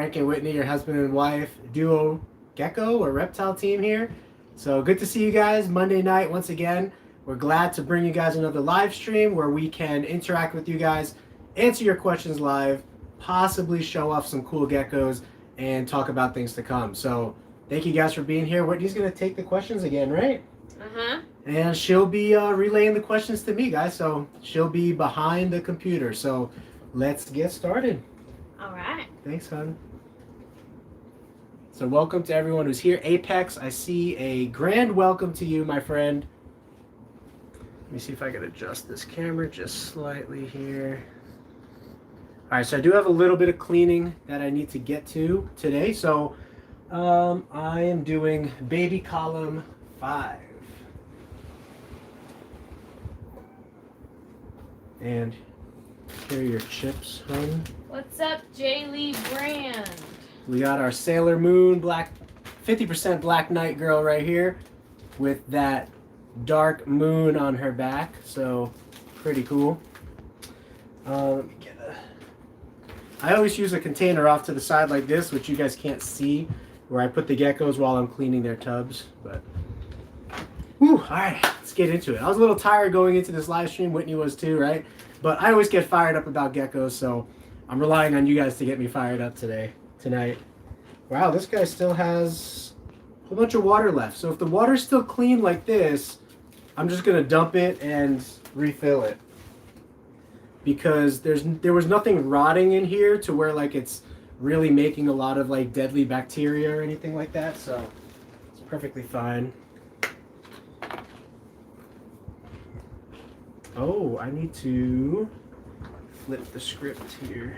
Frank and Whitney, your husband and wife duo Gecko or Reptile team here. So good to see you guys Monday night once again. We're glad to bring you guys another live stream where we can interact with you guys, answer your questions live, possibly show off some cool geckos, and talk about things to come. So thank you guys for being here. Whitney's going to take the questions again, right? Uh-huh. And she'll be relaying the questions to me, guys. So she'll be behind the computer. So let's get started. All right. Thanks, hon. So welcome to everyone who's here. Apex, I see a grand welcome to you, my friend. Let me see if I can adjust this camera just slightly here. All right, so I do have a little bit of cleaning that I need to get to today. So I am doing baby column 5. And here are your chips, hon. What's up, J. Lee Brand? We got our Sailor Moon black, 50% Black Knight girl right here with that dark moon on her back. So pretty cool. Let me get I always use a container off to the side like this, which you guys can't see, where I put the geckos while I'm cleaning their tubs. But whew, all right, let's get into it. I was a little tired going into this live stream. Whitney was too, right? But I always get fired up about geckos, so I'm relying on you guys to get me fired up tonight. Wow, this guy still has a whole bunch of water left. So if the water's still clean like this, I'm just gonna dump it and refill it. Because there was nothing rotting in here to where like it's really making a lot of like deadly bacteria or anything like that, so it's perfectly fine. Oh, I need to flip the script here.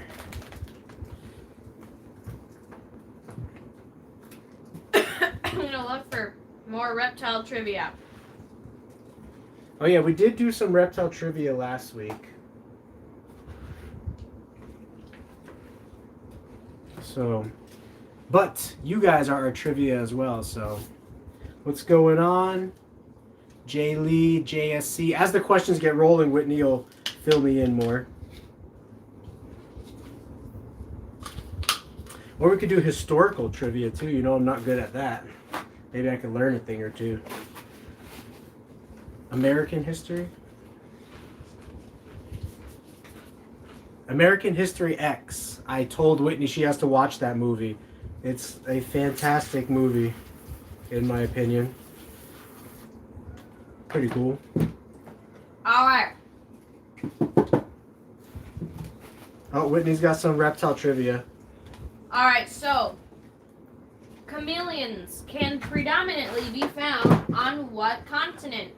I'm gonna look for more reptile trivia. Oh yeah, we did do some reptile trivia last week. So, but you guys are our trivia as well, so what's going on? J. Lee, JSC. As the questions get rolling, Whitney will fill me in more. Or we could do historical trivia too. You know, I'm not good at that. Maybe I could learn a thing or two. American history? American History X. I told Whitney she has to watch that movie. It's a fantastic movie, in my opinion. Pretty cool. All right. Oh, Whitney's got some reptile trivia. All right, so chameleons can predominantly be found on what continent?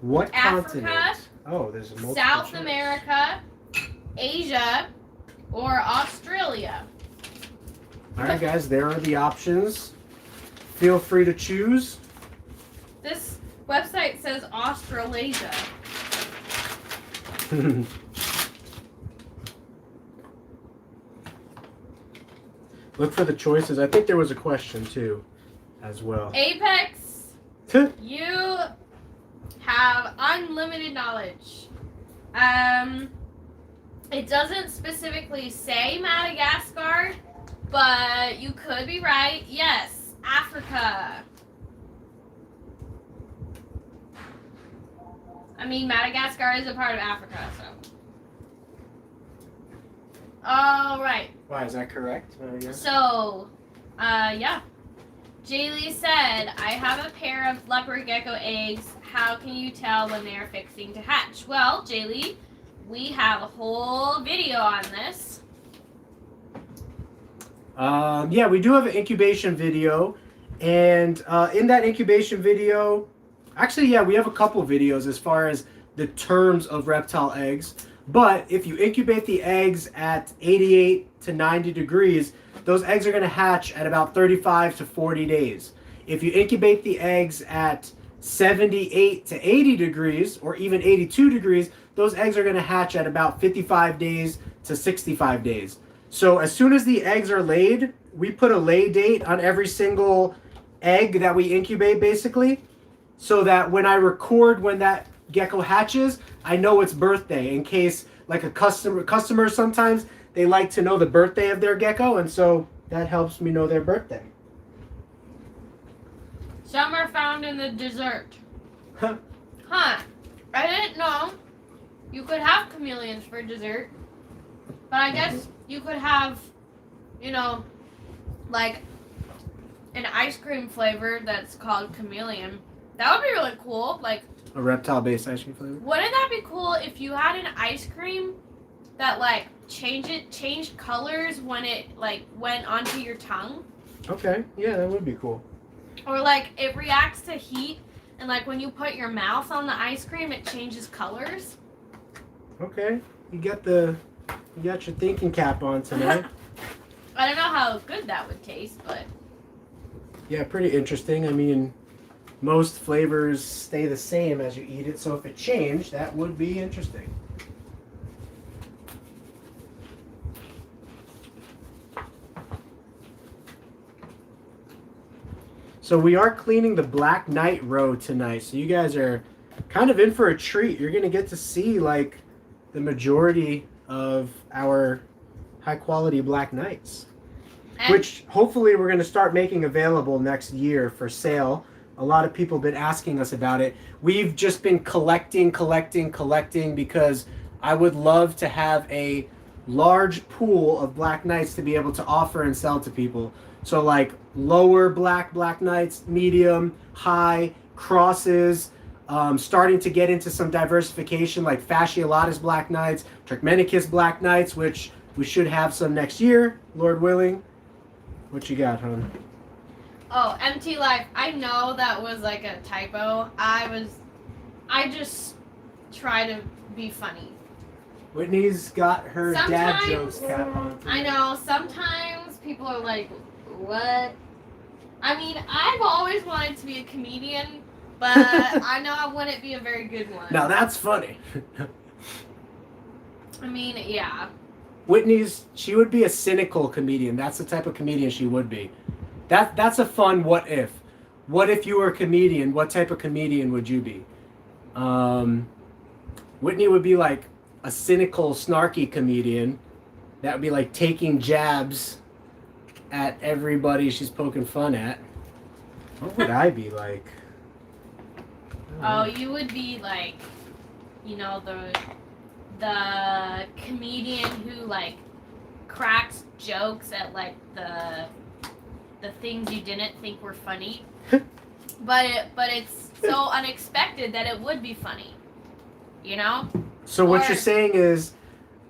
What Africa, continent? Oh, there's multiple South choice. America, Asia, or Australia? All right, guys, there are the options. Feel free to choose. This website says Australasia. Look for the choices. I think there was a question too, as well. Apex, you have unlimited knowledge. It doesn't specifically say Madagascar, but you could be right. Yes, Africa. I mean, Madagascar is a part of Africa, so. All right. Why, is that correct? So, yeah. Jaylee said, I have a pair of leopard gecko eggs. How can you tell when they're fixing to hatch? Well, Jaylee, we have a whole video on this. Yeah, we do have an incubation video. And in that incubation video, actually, yeah, we have a couple videos as far as the terms of reptile eggs. But if you incubate the eggs at 88 to 90 degrees, those eggs are going to hatch at about 35 to 40 days. If you incubate the eggs at 78 to 80 degrees, or even 82 degrees, those eggs are going to hatch at about 55 days to 65 days. So as soon as the eggs are laid, we put a lay date on every single egg that we incubate, basically, so that when I record when that gecko hatches, I know its birthday, in case like a customer sometimes they like to know the birthday of their gecko, and so that helps me know their birthday. Some are found in the dessert. Huh. I didn't know you could have chameleons for dessert. But I guess you could have, you know, like an ice cream flavor that's called chameleon. That would be really cool. Like a reptile-based ice cream flavor. Wouldn't that be cool if you had an ice cream that like changed colors when it like went onto your tongue? Okay, yeah, that would be cool. Or like it reacts to heat, and like when you put your mouth on the ice cream, it changes colors. Okay, you got your thinking cap on tonight. I don't know how good that would taste, but yeah, pretty interesting. I mean, most flavors stay the same as you eat it, so if it changed, that would be interesting. So we are cleaning the Black Knight row tonight, so you guys are kind of in for a treat. You're going to get to see like the majority of our high quality Black Knights, which hopefully we're going to start making available next year for sale. A lot of people have been asking us about it. We've just been collecting because I would love to have a large pool of Black Knights to be able to offer and sell to people. So like lower Black Knights, medium, high, crosses, starting to get into some diversification like fasciolatus Black Knights, Turkmenicus Black Knights, which we should have some next year, Lord willing. What you got, hon? Oh, MT Life. I know that was like a typo. I just try to be funny. Whitney's got her dad jokes cap on. I know. Sometimes people are like, what? I mean, I've always wanted to be a comedian, but I know I wouldn't be a very good one. Now that's funny. I mean, yeah. She would be a cynical comedian. That's the type of comedian she would be. That's a fun what if. What if you were a comedian? What type of comedian would you be? Whitney would be like a cynical, snarky comedian. That would be like taking jabs at everybody she's poking fun at. What would I be like? Oh, you would be like, you know, the comedian who like cracks jokes at like the things you didn't think were funny, but it's so unexpected that it would be funny, you know? So what you're saying is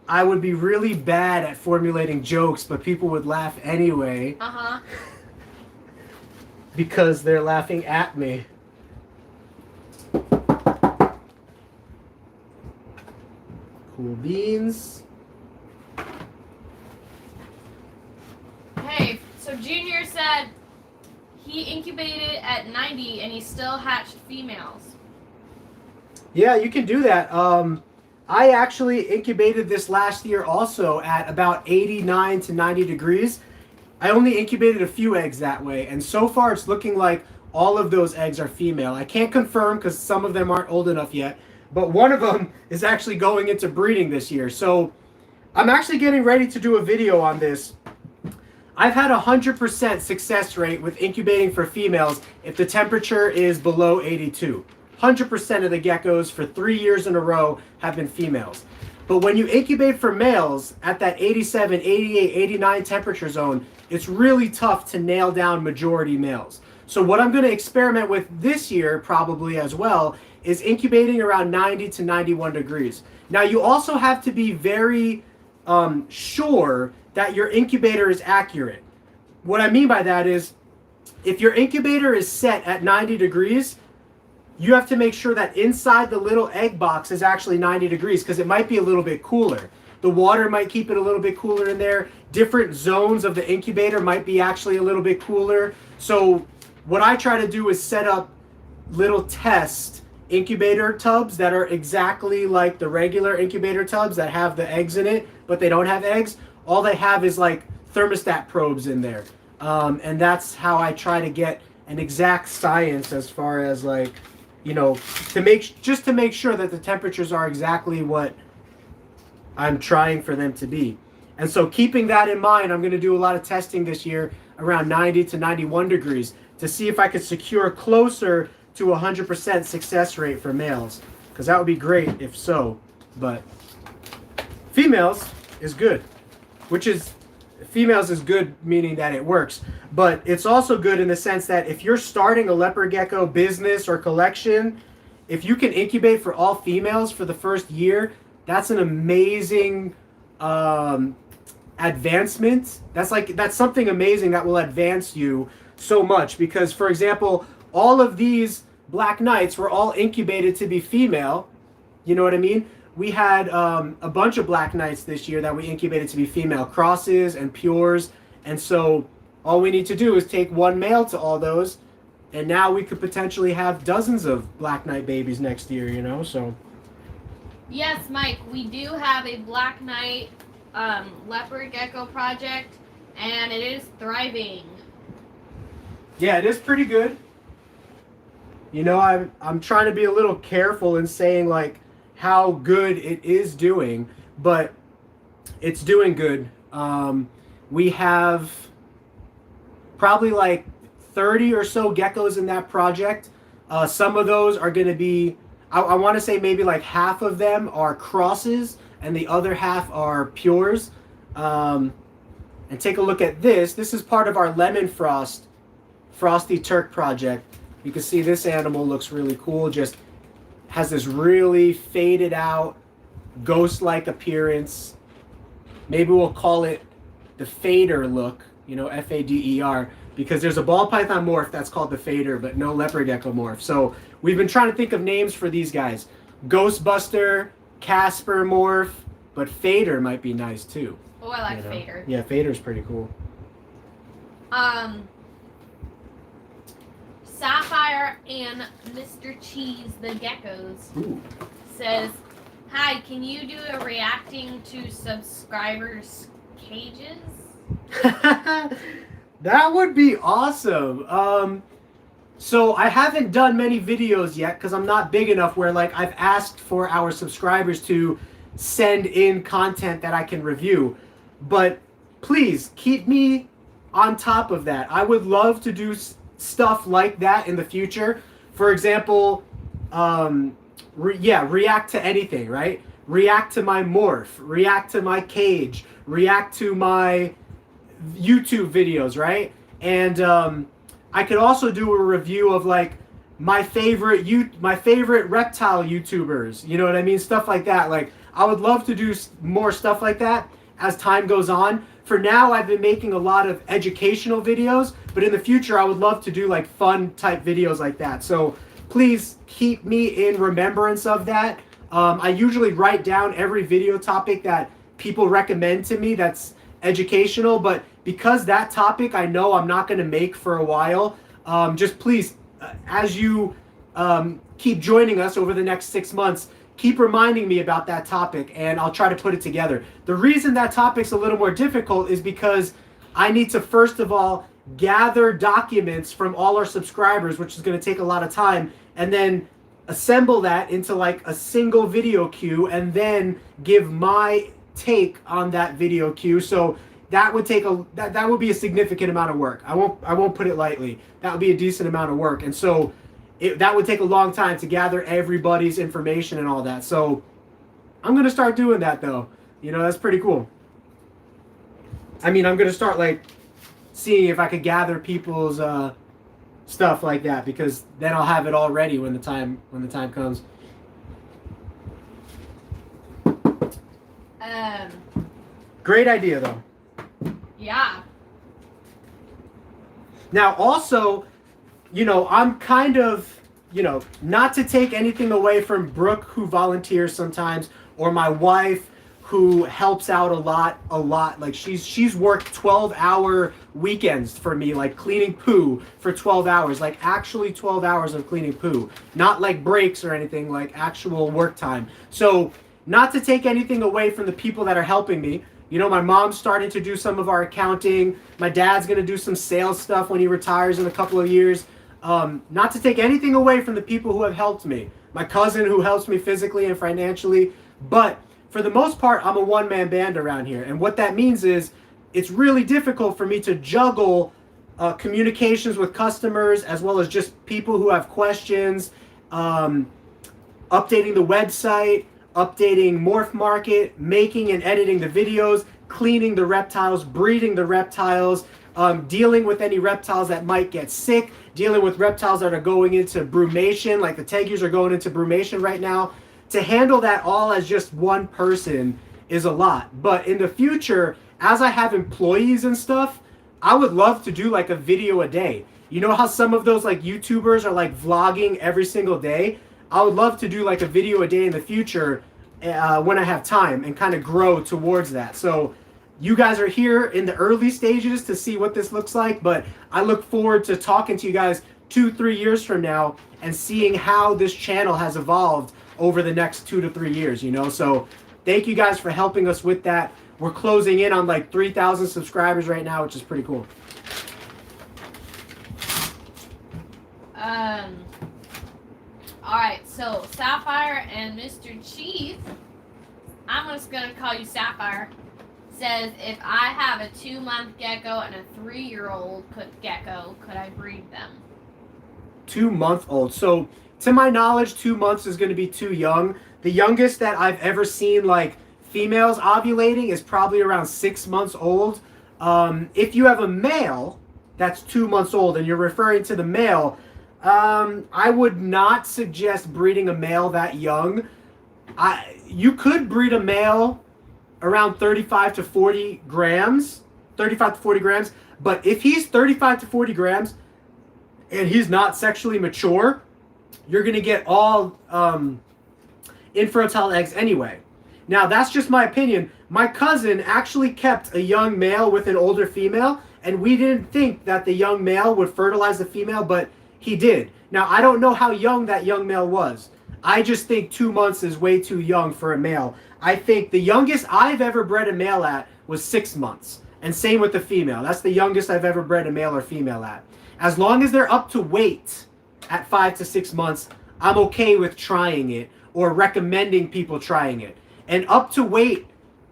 I would be really bad at formulating jokes, but people would laugh anyway. Uh-huh. Because they're laughing at me. Cool beans. Hey, so Junior said he incubated at 90 and he still hatched females. Yeah, you can do that. I actually incubated this last year also at about 89 to 90 degrees. I only incubated a few eggs that way, and so far it's looking like all of those eggs are female. I can't confirm because some of them aren't old enough yet, but one of them is actually going into breeding this year. So I'm actually getting ready to do a video on this. I've had 100% success rate with incubating for females if the temperature is below 82. 100% of the geckos for 3 years in a row have been females. But when you incubate for males at that 87, 88, 89 temperature zone, it's really tough to nail down majority males. So what I'm going to experiment with this year probably as well is incubating around 90 to 91 degrees. Now you also have to be very sure that your incubator is accurate. What I mean by that is if your incubator is set at 90 degrees, you have to make sure that inside the little egg box is actually 90 degrees because it might be a little bit cooler. The water might keep it a little bit cooler in there. Different zones of the incubator might be actually a little bit cooler. So what I try to do is set up little test incubator tubs that are exactly like the regular incubator tubs that have the eggs in it, but they don't have eggs. All they have is like thermostat probes in there. And that's how I try to get an exact science as far as like, you know, to make sure that the temperatures are exactly what I'm trying for them to be. And so keeping that in mind, I'm going to do a lot of testing this year around 90 to 91 degrees to see if I could secure closer to 100% success rate for males, because that would be great if so. But females is good, females is good meaning that it works, but it's also good in the sense that if you're starting a leopard gecko business or collection, if you can incubate for all females for the first year, that's an amazing advancement. That's something amazing that will advance you so much, because for example, all of these black knights were all incubated to be female. You know what I mean? We had a bunch of black knights this year that we incubated to be female, crosses and pures, and so all we need to do is take one male to all those, and now we could potentially have dozens of black knight babies next year, you know. So yes, Mike, we do have a black knight leopard gecko project, and it is thriving. Yeah, it is pretty good. You know, I'm trying to be a little careful in saying like how good it is doing, but it's doing good. We have probably like 30 or so geckos in that project. Some of those are going to be, I want to say maybe like half of them are crosses and the other half are pures. And take a look at this. This is part of our lemon frosty Turk project. You can see this animal looks really cool. Just has this really faded out ghost-like appearance. Maybe we'll call it the fader look, you know, F-A-D-E-R, because there's a ball python morph that's called the fader, but no leopard gecko morph. So we've been trying to think of names for these guys. Ghostbuster, Casper morph, but fader might be nice too. Oh, I like fader. Yeah, fader's pretty cool. Sapphire and Mr. Cheese, the geckos, says, "Hi, can you do a reacting to subscribers' cages?" That would be awesome. So I haven't done many videos yet because I'm not big enough where like I've asked for our subscribers to send in content that I can review. But please keep me on top of that. I would love to do stuff like that in the future. For example, react to anything, right? React to my morph, react to my cage, react to my YouTube videos, right? And I could also do a review of like my favorite reptile YouTubers, you know what I mean? Stuff like that. Like I would love to do more stuff like that as time goes on. For now, I've been making a lot of educational videos, but in the future, I would love to do like fun type videos like that. So please keep me in remembrance of that. I usually write down every video topic that people recommend to me that's educational, but because that topic I know I'm not going to make for a while, just please, as you keep joining us over the next 6 months, keep reminding me about that topic and I'll try to put it together. The reason that topic's a little more difficult is because I need to first of all gather documents from all our subscribers, which is going to take a lot of time, and then assemble that into like a single video queue and then give my take on that video queue. So that would take that would be a significant amount of work. I won't put it lightly. That would be a decent amount of work. And so that would take a long time to gather everybody's information and all that. So I'm going to start doing that though. You know, that's pretty cool. I mean, I'm going to start like seeing if I could gather people's stuff like that, because then I'll have it all ready when the time comes. Great idea though. Yeah. Now also, you know, I'm kind of, you know, not to take anything away from Brooke, who volunteers sometimes, or my wife, who helps out a lot. Like she's worked 12-hour weekends for me, like cleaning poo for 12 hours, like actually 12 hours of cleaning poo, not like breaks or anything, like actual work time. So not to take anything away from the people that are helping me. You know, my mom's starting to do some of our accounting. My dad's going to do some sales stuff when he retires in a couple of years. Not to take anything away from the people who have helped me. My cousin who helps me physically and financially. But for the most part, I'm a one-man band around here. And what that means is it's really difficult for me to juggle communications with customers as well as just people who have questions, updating the website, updating Morph Market, making and editing the videos, cleaning the reptiles, breeding the reptiles, dealing with any reptiles that might get sick, dealing with reptiles that are going into brumation, like the Tegus are going into brumation right now. To handle that all as just one person is a lot. But in the future, as I have employees and stuff, I would love to do like a video a day. You know how some of those like YouTubers are like vlogging every single day? I would love to do like a video a day in the future when I have time and kind of grow towards that. So you guys are here in the early stages to see what this looks like, but I look forward to talking to you guys 2-3 years from now and seeing how this channel has evolved over the next 2 to 3 years, you know? So thank you guys for helping us with that. We're closing in on like 3,000 subscribers right now, which is pretty cool. All right, so Sapphire and Mr. Chief, I'm just gonna call you Sapphire, says if I have a 2-month gecko and a 3-year-old gecko, could I breed them? 2-month-old. So to my knowledge, 2 months is going to be too young. The youngest that I've ever seen like females ovulating is probably around 6 months old. If you have a male that's 2 months old and you're referring to the male, I would not suggest breeding a male that young. You could breed a male around 35 to 40 grams, but if he's 35 to 40 grams and he's not sexually mature, you're going to get all infertile eggs anyway. Now, that's just my opinion. My cousin actually kept a young male with an older female, and we didn't think that the young male would fertilize the female, but he did. Now, I don't know how young that young male was. I just think 2 months is way too young for a male. I think the youngest I've ever bred a male at was 6 months. And same with the female. That's the youngest I've ever bred a male or female at. As long as they're up to weight at 5 to 6 months, I'm okay with trying it or recommending people trying it. And up to weight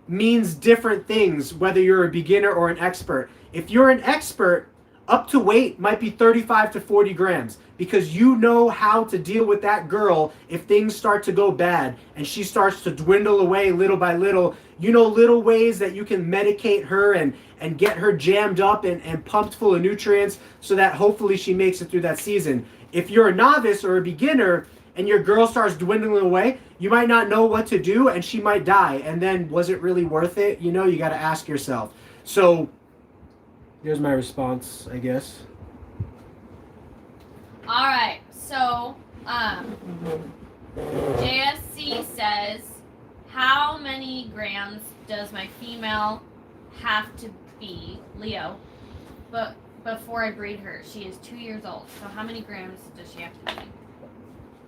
means different things, whether you're a beginner or an expert. If you're an expert, up to weight might be 35 to 40 grams because you know how to deal with that girl if things start to go bad and she starts to dwindle away little by little. You know little ways that you can medicate her and get her jammed up and pumped full of nutrients so that hopefully she makes it through that season. If you're a novice or a beginner and your girl starts dwindling away, you might not know what to do and she might die. And then was it really worth it? You know, you got to ask yourself. So here's my response, I guess. All right, so JSC says, how many grams does my female have to be, Leo, but before I breed her? She is 2 years old, so how many grams does she have to be?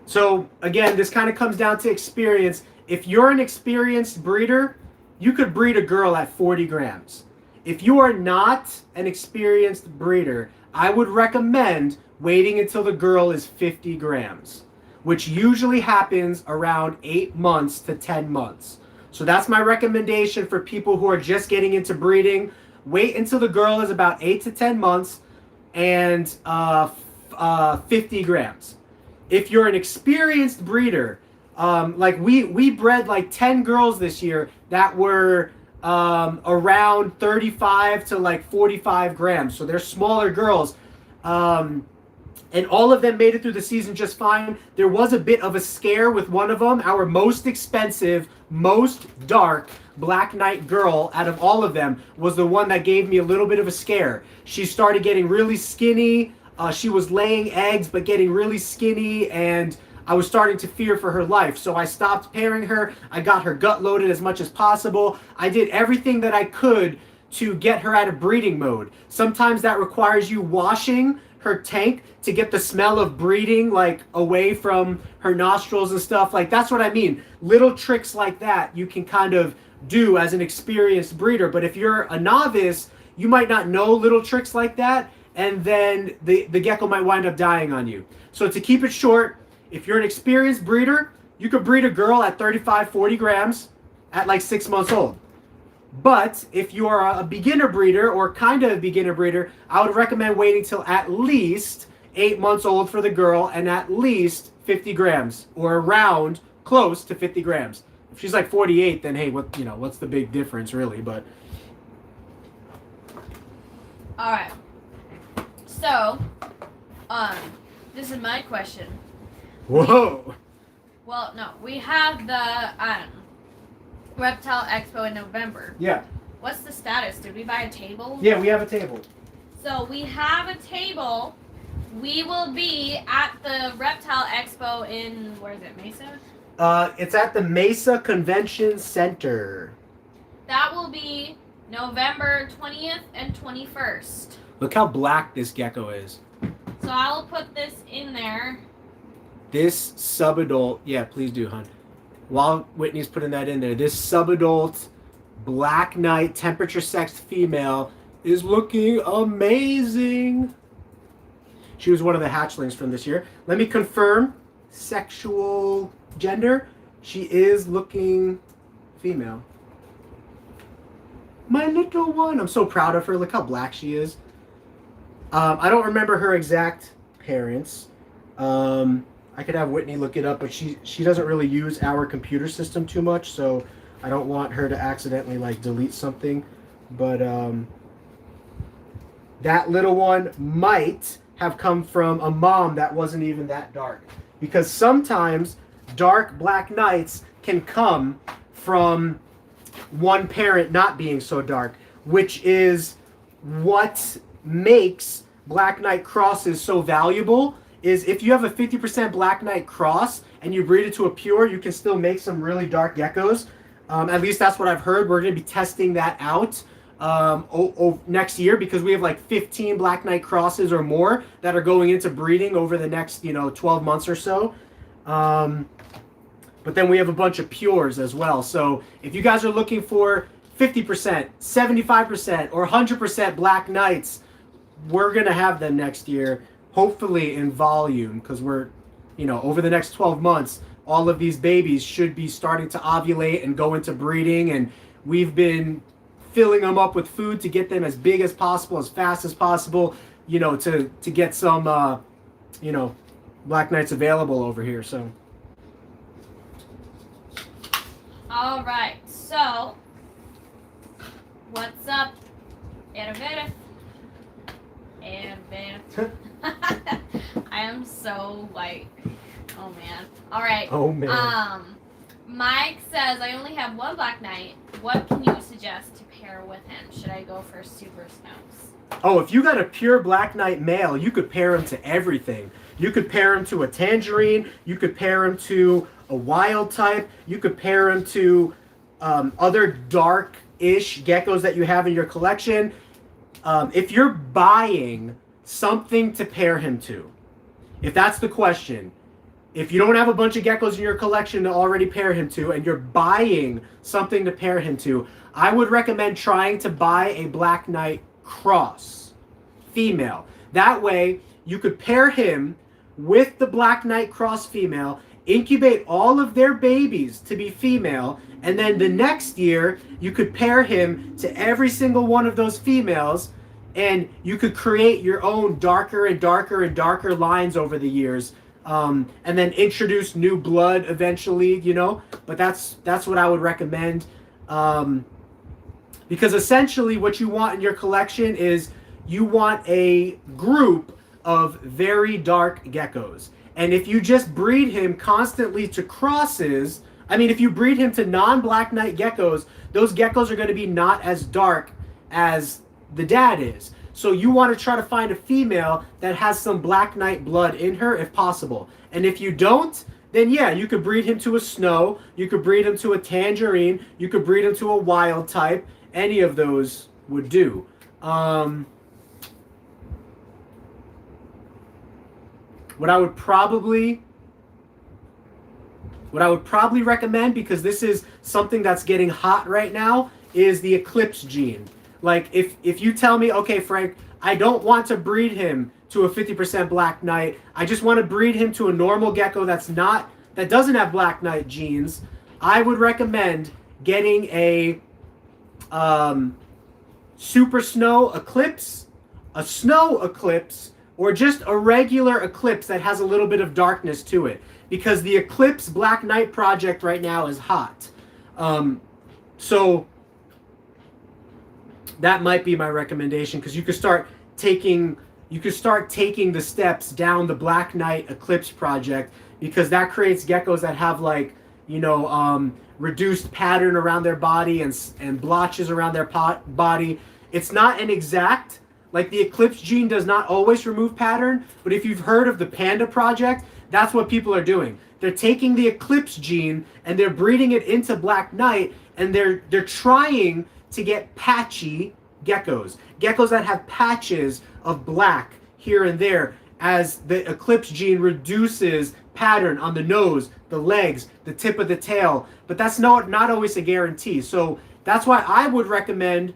So again, this kind of comes down to experience. If you're an experienced breeder, you could breed a girl at 40 grams. If you are not an experienced breeder, I would recommend waiting until the girl is 50 grams, which usually happens around 8 months to 10 months. So that's my recommendation for people who are just getting into breeding. Wait until the girl is about 8 to 10 months and 50 grams. If you're an experienced breeder, like we bred like 10 girls this year that were around 35 to like 45 grams. So they're smaller girls. And all of them made it through the season just fine. There was a bit of a scare with one of them. Our most expensive, most dark Black Knight girl out of all of them was the one that gave me a little bit of a scare. She started getting really skinny. She was laying eggs but getting really skinny, and I was starting to fear for her life. So I stopped pairing her. I got her gut loaded as much as possible. I did everything that I could to get her out of breeding mode. Sometimes that requires you washing her tank to get the smell of breeding like away from her nostrils and stuff. Like, that's what I mean. Little tricks like that you can kind of do as an experienced breeder. But if you're a novice, you might not know little tricks like that, and then the gecko might wind up dying on you. So to keep it short, if you're an experienced breeder, you could breed a girl at 35, 40 grams. at like 6 months old. But if you are a beginner breeder or kind of a beginner breeder, I would recommend waiting till at least 8 months old for the girl and at least 50 grams or around close to 50 grams. If she's like 48, then hey, what's the big difference really? But all right. So, this is my question. whoa. Well, no, we have the Reptile Expo in November. Yeah. What's the status? Did we buy a table? Yeah, we have a table. So we have a table. We will be at the Reptile Expo in, where is it, Mesa? It's at the Mesa Convention Center. That will be November 20th and 21st. Look how black this gecko is. So I'll put this in there. This subadult, yeah, please do, hon. While Whitney's putting that in there, this subadult black knight temperature sexed female is looking amazing. She was one of the hatchlings from this year. Let me confirm sexual gender. She is looking female. My little one. I'm so proud of her. Look how black she is. I don't remember her exact parents. I could have Whitney look it up, but she doesn't really use our computer system too much, so I don't want her to accidentally like delete something. But that little one might have come from a mom that wasn't even that dark, because sometimes dark black knights can come from one parent not being so dark, which is what makes black knight crosses so valuable. Is if you have a 50% black knight cross and you breed it to a pure, you can still make some really dark geckos. At least that's what I've heard. We're going to be testing that out next year, because we have like 15 black knight crosses or more that are going into breeding over the next 12 months or so. But then we have a bunch of pures as well. So if you guys are looking for 50%, 75%, or 100% black knights, we're going to have them next year. Hopefully in volume, because we're, over the next 12 months, all of these babies should be starting to ovulate and go into breeding, and we've been filling them up with food to get them as big as possible, as fast as possible, to get some, black knights available over here. So. All right. So, what's up, Ervera? I am so white. Oh man. All right. Oh man. Mike says I only have one black knight. What can you suggest to pair with him? Should I go for super scouts? Oh, if you got a pure black knight male, you could pair him to everything. You could pair him to a tangerine. You could pair him to a wild type. You could pair him to other dark-ish geckos that you have in your collection. If you're buying something to pair him to, if that's the question, if you don't have a bunch of geckos in your collection to already pair him to, and you're buying something to pair him to, I would recommend trying to buy a black knight cross female. That way, you could pair him with the black knight cross female, incubate all of their babies to be female, and then the next year, you could pair him to every single one of those females, and you could create your own darker and darker and darker lines over the years, and then introduce new blood eventually, But that's what I would recommend, because essentially what you want in your collection is you want a group of very dark geckos. And if you just breed him constantly to crosses, if you breed him to non-black knight geckos, those geckos are going to be not as dark as the dad is. So you want to try to find a female that has some black knight blood in her if possible. And if you don't, then yeah, you could breed him to a snow, you could breed him to a tangerine, you could breed him to a wild type. Any of those would do. What I would probably recommend, because this is something that's getting hot right now, is the Eclipse gene. Like, if you tell me, okay, Frank, I don't want to breed him to a 50% black knight, I just want to breed him to a normal gecko that doesn't have black knight genes, I would recommend getting a super snow eclipse, a snow eclipse, or just a regular eclipse that has a little bit of darkness to it. Because the Eclipse Black Knight project right now is hot. So that might be my recommendation, because you could start taking the steps down the Black Knight Eclipse project, because that creates geckos that have like, you know, reduced pattern around their body and blotches around their body. It's not an exact, like the Eclipse gene does not always remove pattern, but if you've heard of the Panda project, that's what people are doing. They're taking the Eclipse gene and they're breeding it into Black Knight, and they're trying to get patchy geckos. Geckos that have patches of black here and there, as the Eclipse gene reduces pattern on the nose, the legs, the tip of the tail. But that's not always a guarantee. So that's why I would recommend,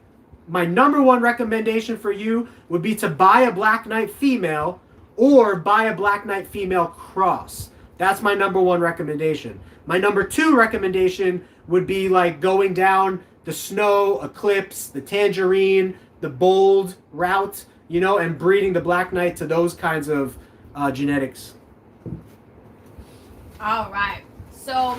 my number one recommendation for you would be to buy a Black Knight female or buy a Black Knight female cross. That's my number one recommendation. My number two recommendation would be like going down the snow, eclipse, the tangerine, the bold route, you know, and breeding the Black Knight to those kinds of genetics. All right. So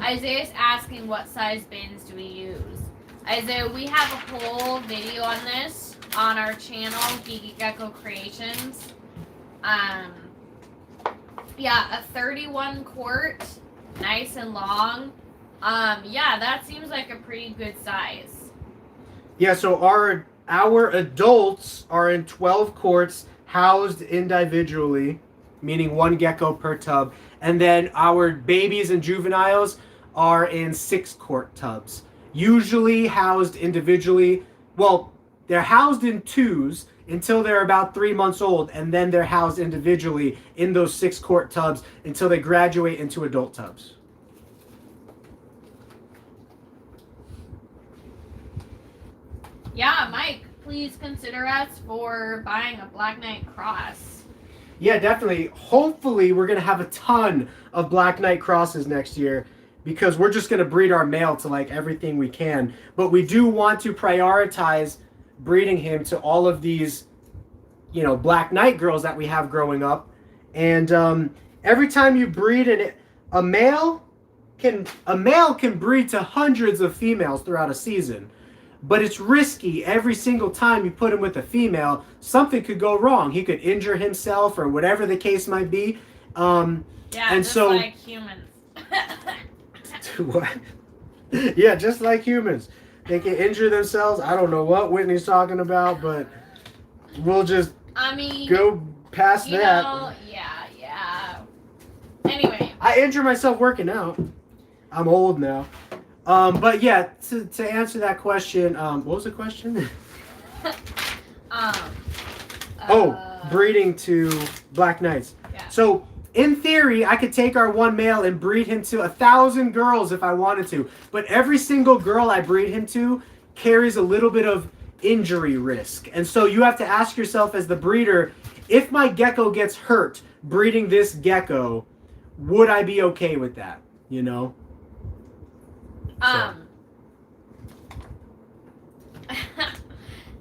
Isaiah's asking what size bins do we use. Isaiah, we have a whole video on this on our channel, geekygeckocreations. Yeah, a 31 quart, nice and long. Yeah, that seems like a pretty good size. Yeah, so our adults are in 12 quarts, housed individually, meaning one gecko per tub. And then our babies and juveniles are in 6 quart tubs, usually housed individually. Well, they're housed in twos until they're about 3 months old, and then they're housed individually in those 6 quart tubs until they graduate into adult tubs. Yeah, Mike, please consider us for buying a Black Knight cross. Yeah, definitely. Hopefully, we're going to have a ton of Black Knight crosses next year, because we're just going to breed our male to like everything we can. But we do want to prioritize breeding him to all of these, you know, Black Knight girls that we have growing up. And every time you breed a male can breed to hundreds of females throughout a season. But it's risky. Every single time you put him with a female, something could go wrong. He could injure himself or whatever the case might be. Yeah, and just so, like humans. What? Yeah, just like humans. They can injure themselves. I don't know what Whitney's talking about, but we'll just go past that. Know, yeah. Anyway. I injure myself working out. I'm old now. But yeah, to answer that question, what was the question? Breeding to Black Knights. Yeah. So, in theory, I could take our one male and breed him to 1,000 girls if I wanted to. But every single girl I breed him to carries a little bit of injury risk. And so you have to ask yourself as the breeder, if my gecko gets hurt breeding this gecko, would I be okay with that? You know?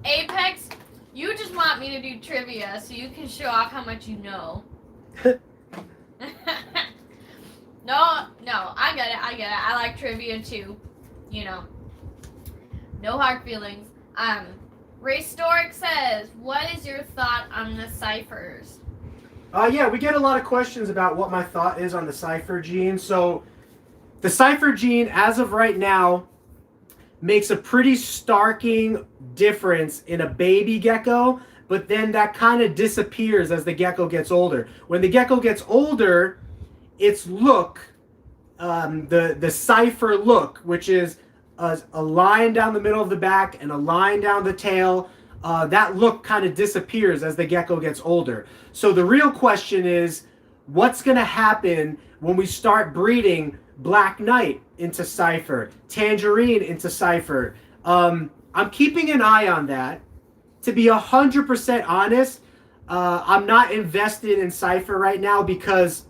Apex, you just want me to do trivia so you can show off how much you know. No, I get it. I like trivia too. You know. No hard feelings. Raystoric says, what is your thought on the ciphers? Yeah, we get a lot of questions about what my thought is on the Cipher gene. So, the Cipher gene, as of right now, makes a pretty starking difference in a baby gecko, but then that kind of disappears as the gecko gets older. When the gecko gets older, its look, the Cipher look, which is a line down the middle of the back and a line down the tail, that look kind of disappears as the gecko gets older. So the real question is, what's going to happen when we start breeding Black Knight into Cipher, Tangerine into Cipher? I'm keeping an eye on that. To be 100% honest, I'm not invested in Cipher right now, because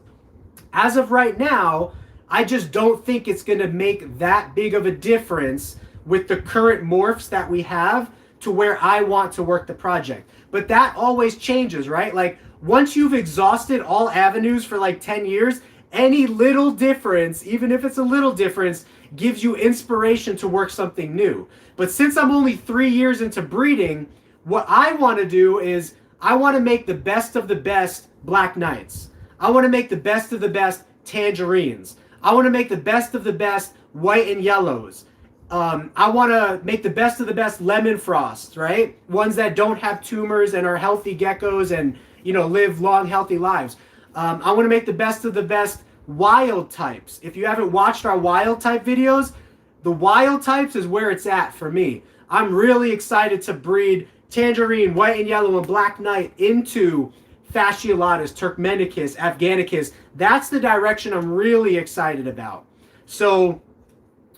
as of right now, I just don't think it's going to make that big of a difference with the current morphs that we have to where I want to work the project. But that always changes, right? Like once you've exhausted all avenues for like 10 years, any little difference, even if it's a little difference, gives you inspiration to work something new. But since I'm only 3 years into breeding, what I want to do is I want to make the best of the best Black Knights. I want to make the best of the best Tangerines. I want to make the best of the best White and Yellows. I want to make the best of the best Lemon Frosts, right? Ones that don't have tumors and are healthy geckos and, you know, live long, healthy lives. I want to make the best of the best wild types. If you haven't watched our wild type videos, the wild types is where it's at for me. I'm really excited to breed Tangerine, White and Yellow, and Black Knight into Fasciolatus, Turkmenicus, Afghanicus. That's the direction I'm really excited about. So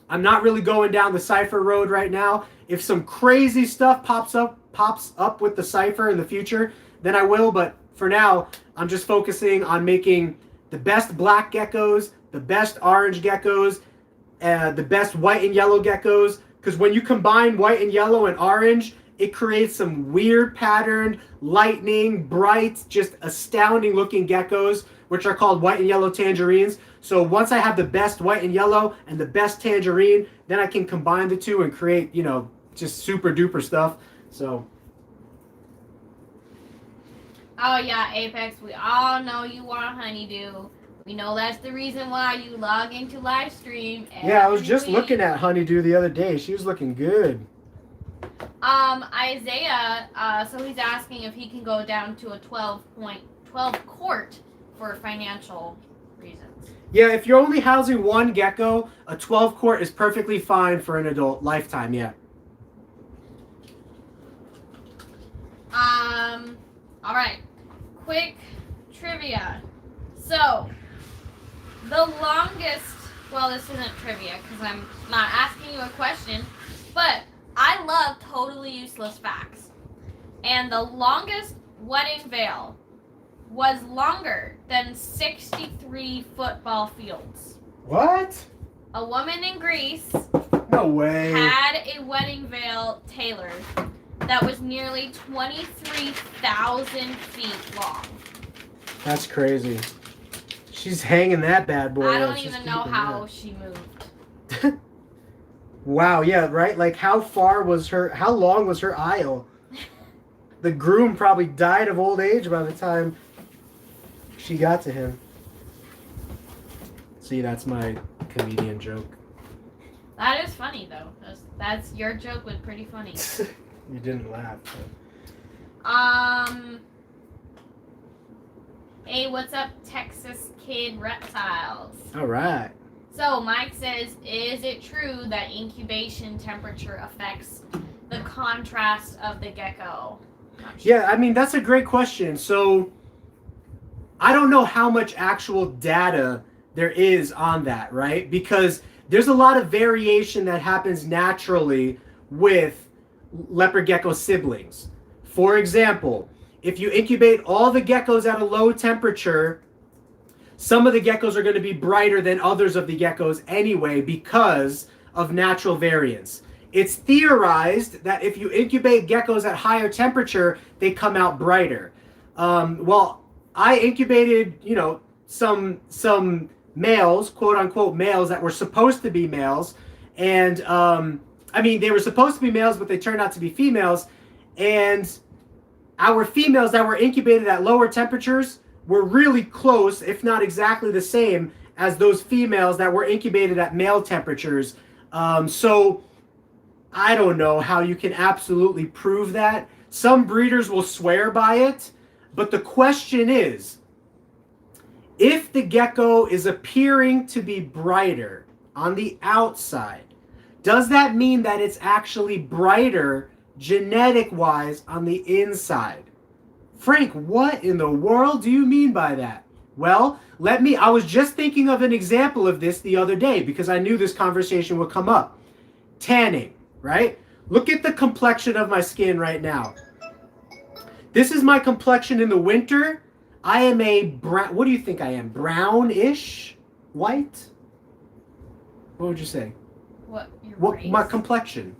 I'm not really going down the Cipher road right now. If some crazy stuff pops up with the Cipher in the future, then I will. But for now, I'm just focusing on making the best black geckos, the best orange geckos, the best white and yellow geckos. Because when you combine white and yellow and orange, it creates some weird patterned, lightning, bright, just astounding looking geckos, which are called white and yellow tangerines. So once I have the best white and yellow and the best tangerine, then I can combine the two and create, you know, just super duper stuff. So. Oh yeah, Apex, we all know you want honeydew. We know that's the reason why you log into live stream. Yeah, I was just looking at honeydew the other day. She was looking good. Isaiah, so he's asking if he can go down to a 12 quart for financial reasons. Yeah, if you're only housing one gecko, a 12 quart is perfectly fine for an adult lifetime, yeah. All right. Quick trivia. So, the longest, well, this isn't trivia because I'm not asking you a question, but I love totally useless facts. And the longest wedding veil was longer than 63 football fields. What? A woman in Greece No way. had a wedding veil tailored that was nearly 23,000 feet long. That's crazy. She's hanging that bad boy. I don't even know how she moved. Wow, yeah, right? Like how long was her aisle? The groom probably died of old age by the time she got to him. See, that's my comedian joke. That is funny though. That's your joke was pretty funny. You didn't laugh. Hey, what's up, Texas Kid Reptiles? All right. So Mike says, is it true that incubation temperature affects the contrast of the gecko? Yeah, I mean, that's a great question. So I don't know how much actual data there is on that, right? Because there's a lot of variation that happens naturally with leopard gecko siblings. For example, if you incubate all the geckos at a low temperature, some of the geckos are going to be brighter than others of the geckos anyway because of natural variance. It's theorized that if you incubate geckos at higher temperature, they come out brighter. Well, I incubated, you know, some males, quote unquote males, that were supposed to be males, and I mean, they were supposed to be males, but they turned out to be females. And our females that were incubated at lower temperatures were really close, if not exactly the same, as those females that were incubated at male temperatures. So I don't know how you can absolutely prove that. Some breeders will swear by it. But the question is, if the gecko is appearing to be brighter on the outside, does that mean that it's actually brighter genetic-wise on the inside? Frank, what in the world do you mean by that? Well, I was just thinking of an example of this the other day because I knew this conversation would come up. Tanning, right? Look at the complexion of my skin right now. This is my complexion in the winter. I am a brown, what do you think I am? Brownish? White? What would you say? What your What race? my complexion?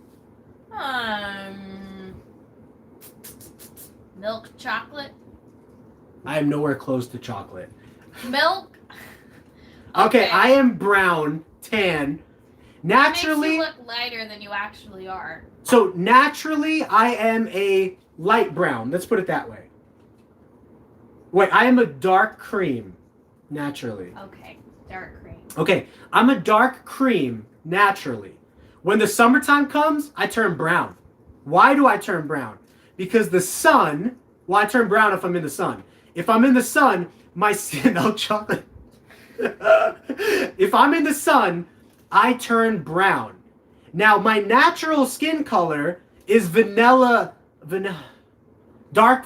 Milk chocolate. I am nowhere close to chocolate. Milk. Okay, I am brown, tan. Naturally, Makes you look lighter than you actually are. so naturally, I am a light brown. Let's put it that way. Wait, I am a dark cream, naturally. Okay, dark cream. Okay, I'm a dark cream, naturally. When the summertime comes, I turn brown. Why do I turn brown? Because the sun, well, I turn brown if I'm in the sun. If I'm in the sun, my skin, no chocolate. If I'm in the sun, I turn brown. Now, my natural skin color is dark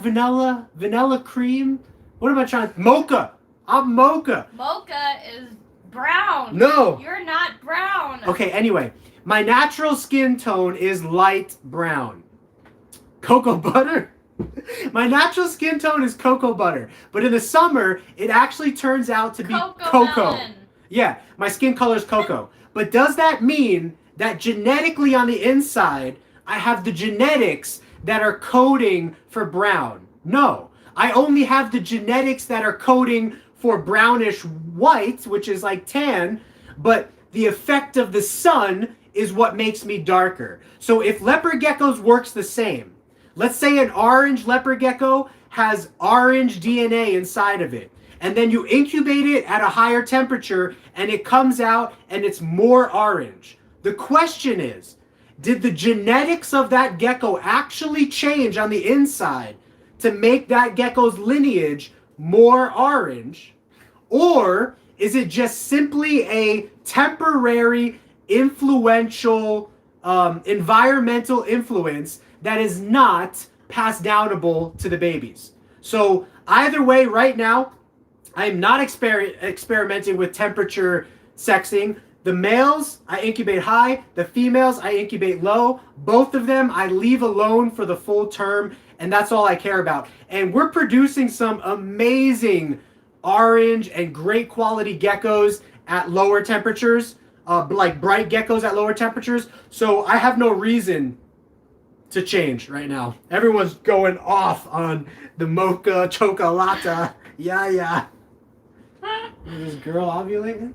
vanilla cream. What am I trying? Mocha. I'm mocha. Mocha is brown. No. You're not brown. Okay, anyway, my natural skin tone is light brown. Cocoa butter? My natural skin tone is cocoa butter, but in the summer, it actually turns out to be cocoa. Melon. Yeah, my skin color is cocoa. But does that mean that genetically on the inside, I have the genetics that are coding for brown? No. I only have the genetics that are coding for brownish white, which is like tan, but the effect of the sun is what makes me darker. So if leopard geckos works the same, let's say an orange leopard gecko has orange DNA inside of it, and then you incubate it at a higher temperature and it comes out and it's more orange. The question is, did the genetics of that gecko actually change on the inside to make that gecko's lineage more orange? Or is it just simply a temporary influential environmental influence that is not passed downable to the babies? So either way, right now, I am not experimenting with temperature sexing. The males, I incubate high. The females, I incubate low. Both of them, I leave alone for the full term, and that's all I care about. And we're producing some amazing orange and great quality geckos at lower temperatures, like bright geckos at lower temperatures. So I have no reason to change right now. Everyone's going off on the mocha chocolata. Yeah. Is this girl ovulating?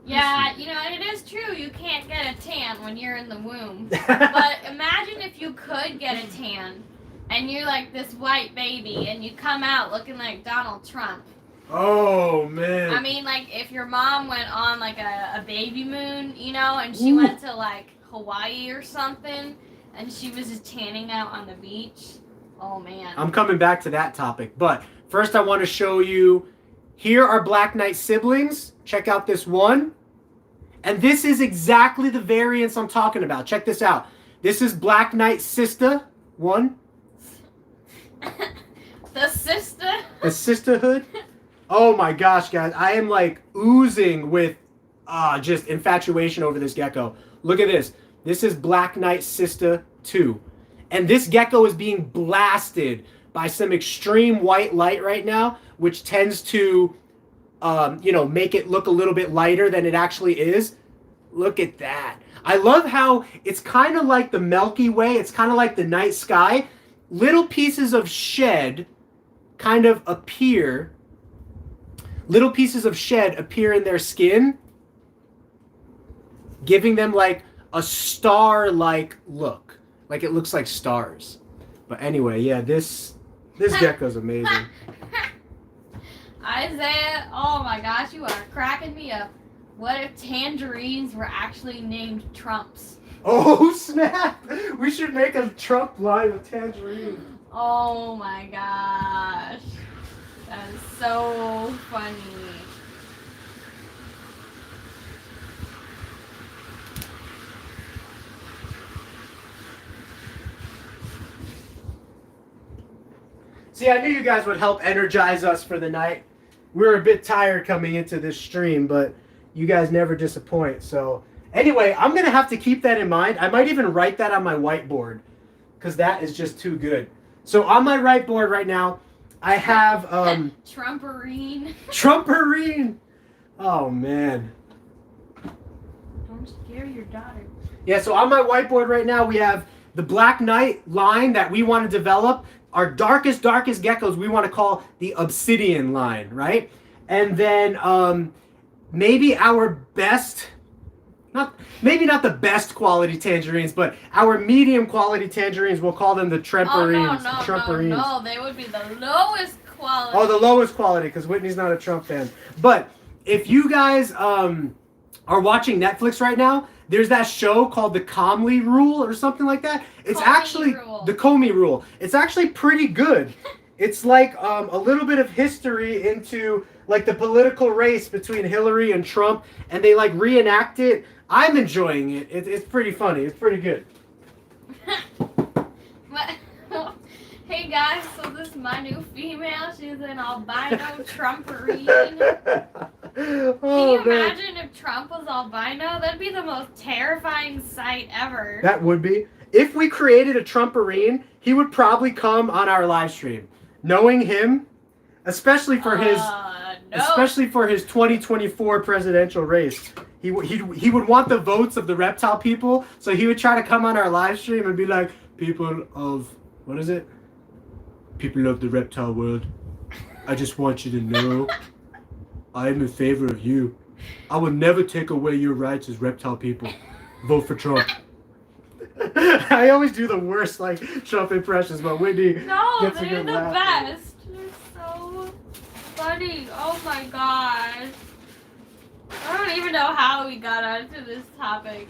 Yeah, you know, it is true. You can't get a tan when you're in the womb. But imagine if you could get a tan and you're like this white baby and you come out looking like Donald Trump. Oh, man. I mean, like, if your mom went on, like, a baby moon, you know, and she went to, like, Hawaii or something, and she was just tanning out on the beach. Oh, man. I'm coming back to that topic, but first I want to show you, here are Black Knight siblings. Check out this one. And this is exactly the variance I'm talking about. Check this out. This is Black Knight sister one. The sister? The sisterhood. Oh my gosh, guys. I am like oozing with just infatuation over this gecko. Look at this. This is Black Knight Sister 2. And this gecko is being blasted by some extreme white light right now, which tends to, make it look a little bit lighter than it actually is. Look at that. I love how it's kind of like the Milky Way. It's kind of like the night sky. Little pieces of shed kind of appear. Little pieces of shed appear in their skin, giving them like a star-like look. Like it looks like stars. But anyway, yeah, this gecko's amazing. Isaiah, oh my gosh, you are cracking me up. What if tangerines were actually named Trumps? Oh, snap! We should make a Trump line of tangerine. Oh my gosh. That is so funny. See, I knew you guys would help energize us for the night. We were a bit tired coming into this stream, but you guys never disappoint. So anyway, I'm going to have to keep that in mind. I might even write that on my whiteboard because that is just too good. So on my whiteboard right now, I have Trumperine. Trumperine. Oh man. Don't scare your daughter. Yeah, so on my whiteboard right now, we have the Black Knight line that we want to develop. Our darkest geckos we want to call the Obsidian line, right? And then maybe our best, maybe not the best quality tangerines, but our medium quality tangerines, we'll call them the Tremperines. No, they would be the lowest quality. Oh, the lowest quality, because Whitney's not a Trump fan. But if you guys are watching Netflix right now, there's that show called The Comey Rule or something like that. It's actually The Comey Rule. It's actually pretty good. It's like a little bit of history into like the political race between Hillary and Trump, and they like reenact it. I'm enjoying it. It's pretty funny. It's pretty good. Hey guys, so this is my new female. She's an albino Trumperine. Can you imagine if Trump was albino? That'd be the most terrifying sight ever. That would be. If we created a Trumperine, he would probably come on our live stream. Knowing him, especially for his 2024 presidential race, he would want the votes of the reptile people. So he would try to come on our live stream and be like, people of people of the reptile world, I just want you to know I am in favor of you. I will never take away your rights as reptile people. Vote for Trump. I always do the worst like Trump impressions, but Whitney gets a good laugh. Best. They're so funny. Oh my gosh. I don't even know how we got onto this topic.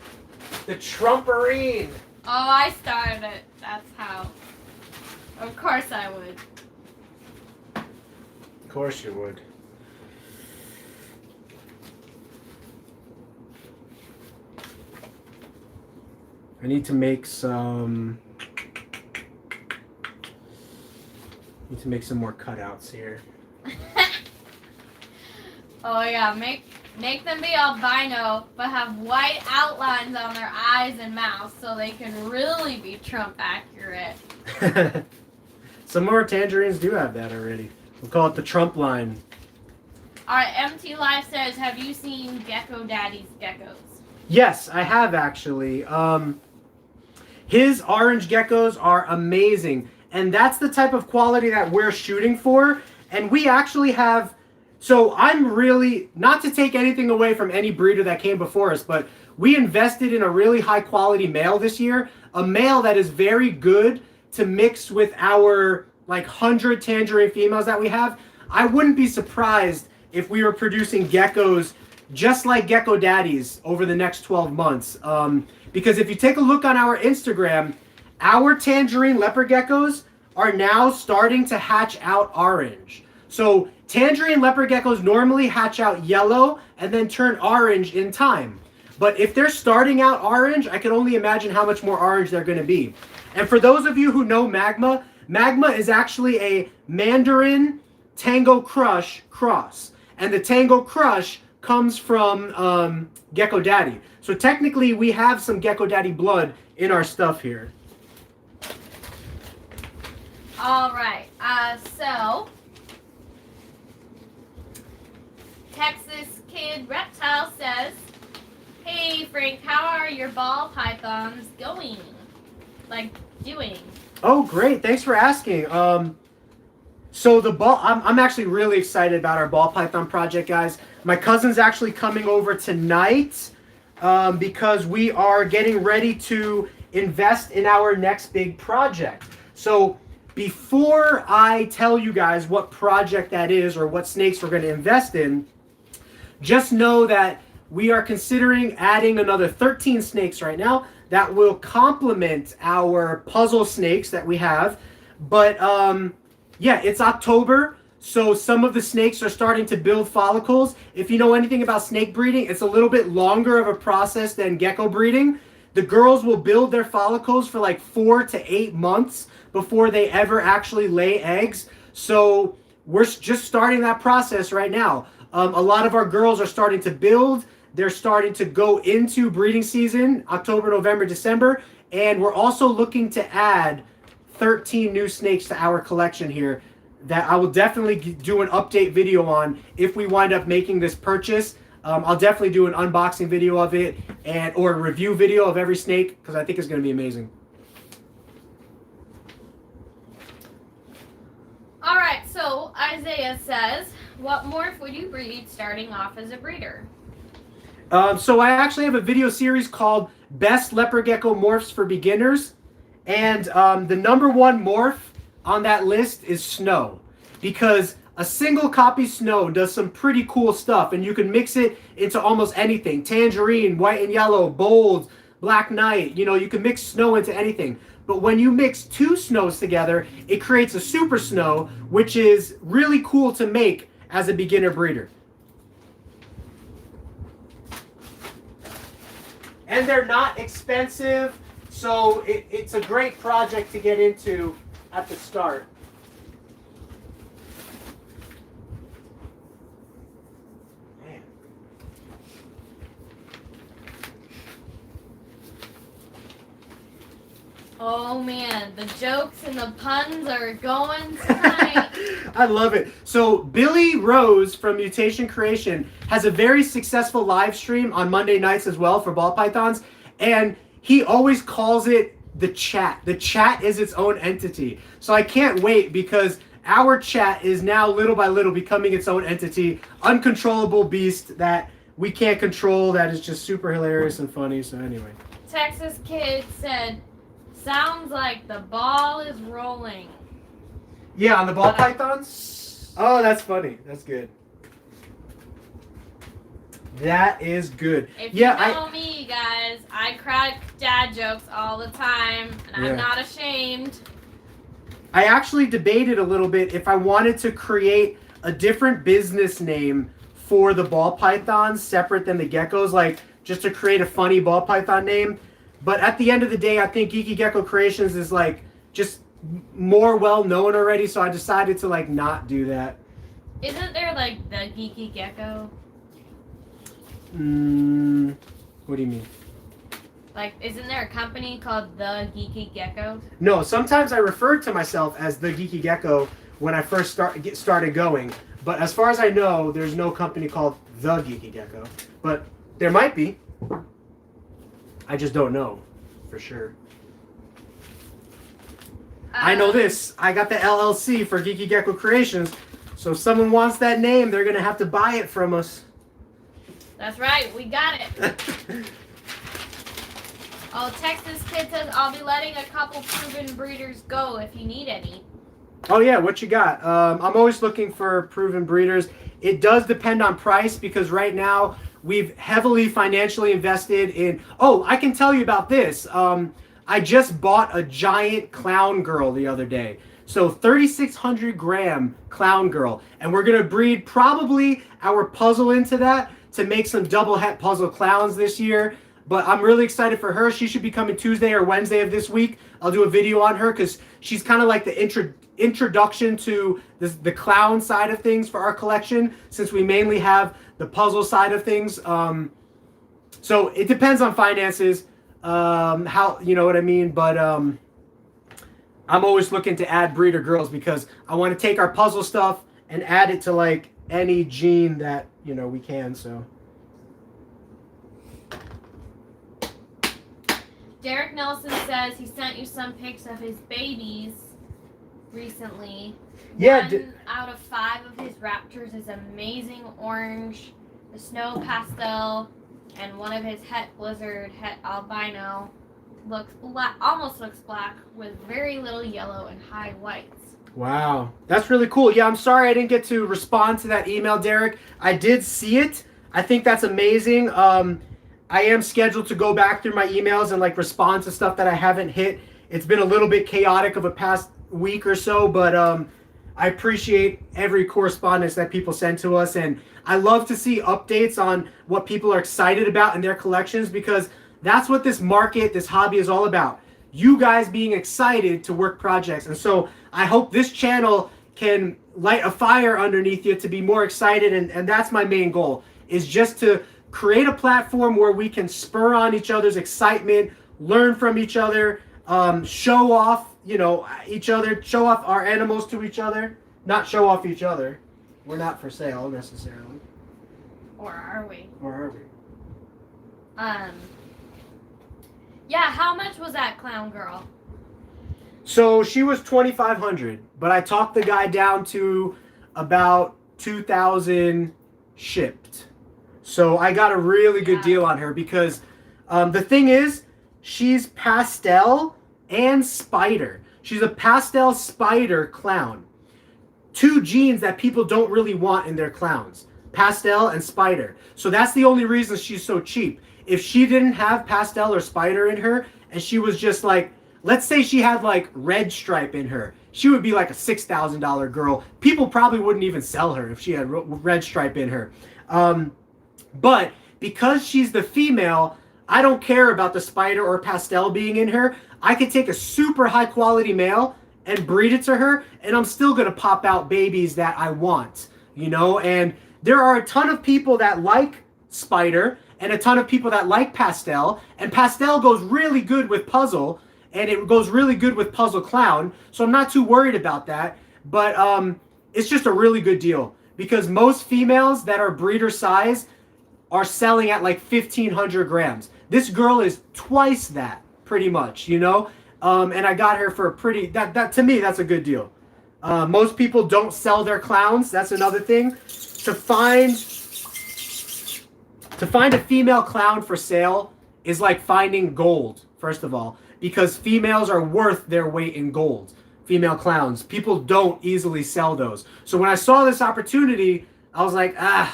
The Trumperine. Oh, I started it. That's how. Of course I would. Of course you would. I need to make some more cutouts here. Oh yeah, make them be albino, but have white outlines on their eyes and mouth so they can really be Trump accurate. Some more tangerines do have that already. We'll call it the Trump line. Alright, MT Live says, have you seen Gecko Daddy's geckos? Yes, I have actually. His orange geckos are amazing. And that's the type of quality that we're shooting for. And we actually have... So I'm really... Not to take anything away from any breeder that came before us, but we invested in a really high quality male this year. A male that is very good to mix with our like 100 tangerine females that we have. I wouldn't be surprised if we were producing geckos just like Gecko Daddies over the next 12 months. Because if you take a look on our Instagram, our tangerine leopard geckos are now starting to hatch out orange. So tangerine leopard geckos normally hatch out yellow and then turn orange in time. But if they're starting out orange, I can only imagine how much more orange they're going to be. And for those of you who know Magma, Magma is actually a Mandarin Tango Crush cross. And the Tango Crush comes from Gecko Daddy. So technically we have some Gecko Daddy blood in our stuff here. Alright, so Texas Kid Reptile says, hey Frank, how are your ball pythons going? Like, doing? Oh, great. Thanks for asking. So the ball, I'm actually really excited about our ball python project, guys. My cousin's actually coming over tonight because we are getting ready to invest in our next big project. So before I tell you guys what project that is or what snakes we're going to invest in, just know that we are considering adding another 13 snakes right now that will complement our puzzle snakes that we have. But yeah, it's October, so some of the snakes are starting to build follicles. If you know anything about snake breeding, it's a little bit longer of a process than gecko breeding. The girls will build their follicles for like 4 to 8 months before they ever actually lay eggs. So we're just starting that process right now. A lot of our girls are starting to build. They're starting to go into breeding season, October, November, December. And we're also looking to add 13 new snakes to our collection here that I will definitely do an update video on if we wind up making this purchase. I'll definitely do an unboxing video of it or a review video of every snake because I think it's going to be amazing. All right, so Isaiah says, what morph would you breed starting off as a breeder? So I actually have a video series called Best Leopard Gecko Morphs for Beginners. And the number one morph on that list is Snow. Because a single copy Snow does some pretty cool stuff. And you can mix it into almost anything. Tangerine, white and yellow, bold, black knight. You know, you can mix Snow into anything. But when you mix two Snows together, it creates a super Snow, which is really cool to make as a beginner breeder. And they're not expensive, so it's a great project to get into at the start. Oh man, the jokes and the puns are going tonight. I love it. So Billy Rose from Mutation Creation has a very successful live stream on Monday nights as well for ball pythons, and he always calls it the chat. The chat is its own entity. So I can't wait because our chat is now little by little becoming its own entity, uncontrollable beast that we can't control, that is just super hilarious and funny. So anyway. Texas Kid said, sounds like the ball is rolling. Yeah, on the ball pythons? Oh, that's funny. That's good. That is good. If you know me, guys, I crack dad jokes all the time, and I'm not ashamed. I actually debated a little bit if I wanted to create a different business name for the ball pythons separate than the geckos, like just to create a funny ball python name. But at the end of the day, I think Geeky Gecko Creations is like just more well known already, so I decided to like not do that. Isn't there like the Geeky Gecko? What do you mean? Like, isn't there a company called the Geeky Gecko? No, sometimes I referred to myself as the Geeky Gecko when I first started going. But as far as I know, there's no company called the Geeky Gecko. But there might be. I just don't know for sure. I know this. I got the LLC for Geeky Gecko Creations. So if someone wants that name, they're going to have to buy it from us. That's right. We got it. Oh, Texas Kid says, I'll be letting a couple proven breeders go if you need any. Oh, yeah. What you got? I'm always looking for proven breeders. It does depend on price because right now we've heavily financially invested in... Oh, I can tell you about this. I just bought a giant clown girl the other day. So 3,600 gram clown girl. And we're going to breed probably our puzzle into that to make some double het puzzle clowns this year. But I'm really excited for her. She should be coming Tuesday or Wednesday of this week. I'll do a video on her because she's kind of like the introduction to the clown side of things for our collection, since we mainly have the puzzle side of things. So it depends on finances, how, you know what I mean? But I'm always looking to add breeder girls because I want to take our puzzle stuff and add it to like any gene that, you know, we can. So Derek Nelson says he sent you some pics of his babies recently. yeah, 1 out of 5 of his raptors is amazing orange, the snow pastel, and one of his het blizzard, het albino, looks black, almost looks black with very little yellow and high whites. Wow, that's really cool. Yeah, I'm sorry I didn't get to respond to that email, Derek. I did see it. I think that's amazing. I am scheduled to go back through my emails and like respond to stuff that I haven't hit. It's been a little bit chaotic of a past week or so, but I appreciate every correspondence that people send to us, and I love to see updates on what people are excited about in their collections, because that's what this market, this hobby is all about. You guys being excited to work projects. And so I hope this channel can light a fire underneath you to be more excited, and that's my main goal, is just to create a platform where we can spur on each other's excitement, learn from each other, show off, you know, each other, show off our animals to each other, not show off each other. We're not for sale necessarily. Or are we? Or are we? Yeah, how much was that clown girl? So she was 2,500, but I talked the guy down to about 2,000 shipped. So I got a really good deal on her because the thing is, she's pastel and spider. She's a pastel spider clown. Two genes that people don't really want in their clowns. Pastel and spider. So that's the only reason she's so cheap. If she didn't have pastel or spider in her, and she was just like, let's say she had like red stripe in her, she would be like a $6,000 girl. People probably wouldn't even sell her if she had red stripe in her. But because she's the female, I don't care about the spider or pastel being in her. I could take a super high quality male and breed it to her, and I'm still going to pop out babies that I want, you know? And there are a ton of people that like spider and a ton of people that like pastel, and pastel goes really good with puzzle, and it goes really good with puzzle clown, so I'm not too worried about that. But it's just a really good deal because most females that are breeder size are selling at like 1,500 grams. This girl is twice that, pretty much, you know? And I got her for a pretty, that to me, that's a good deal. Most people don't sell their clowns. That's another thing. To find a female clown for sale is like finding gold, first of all, because females are worth their weight in gold. Female clowns. People don't easily sell those. So when I saw this opportunity, I was like, I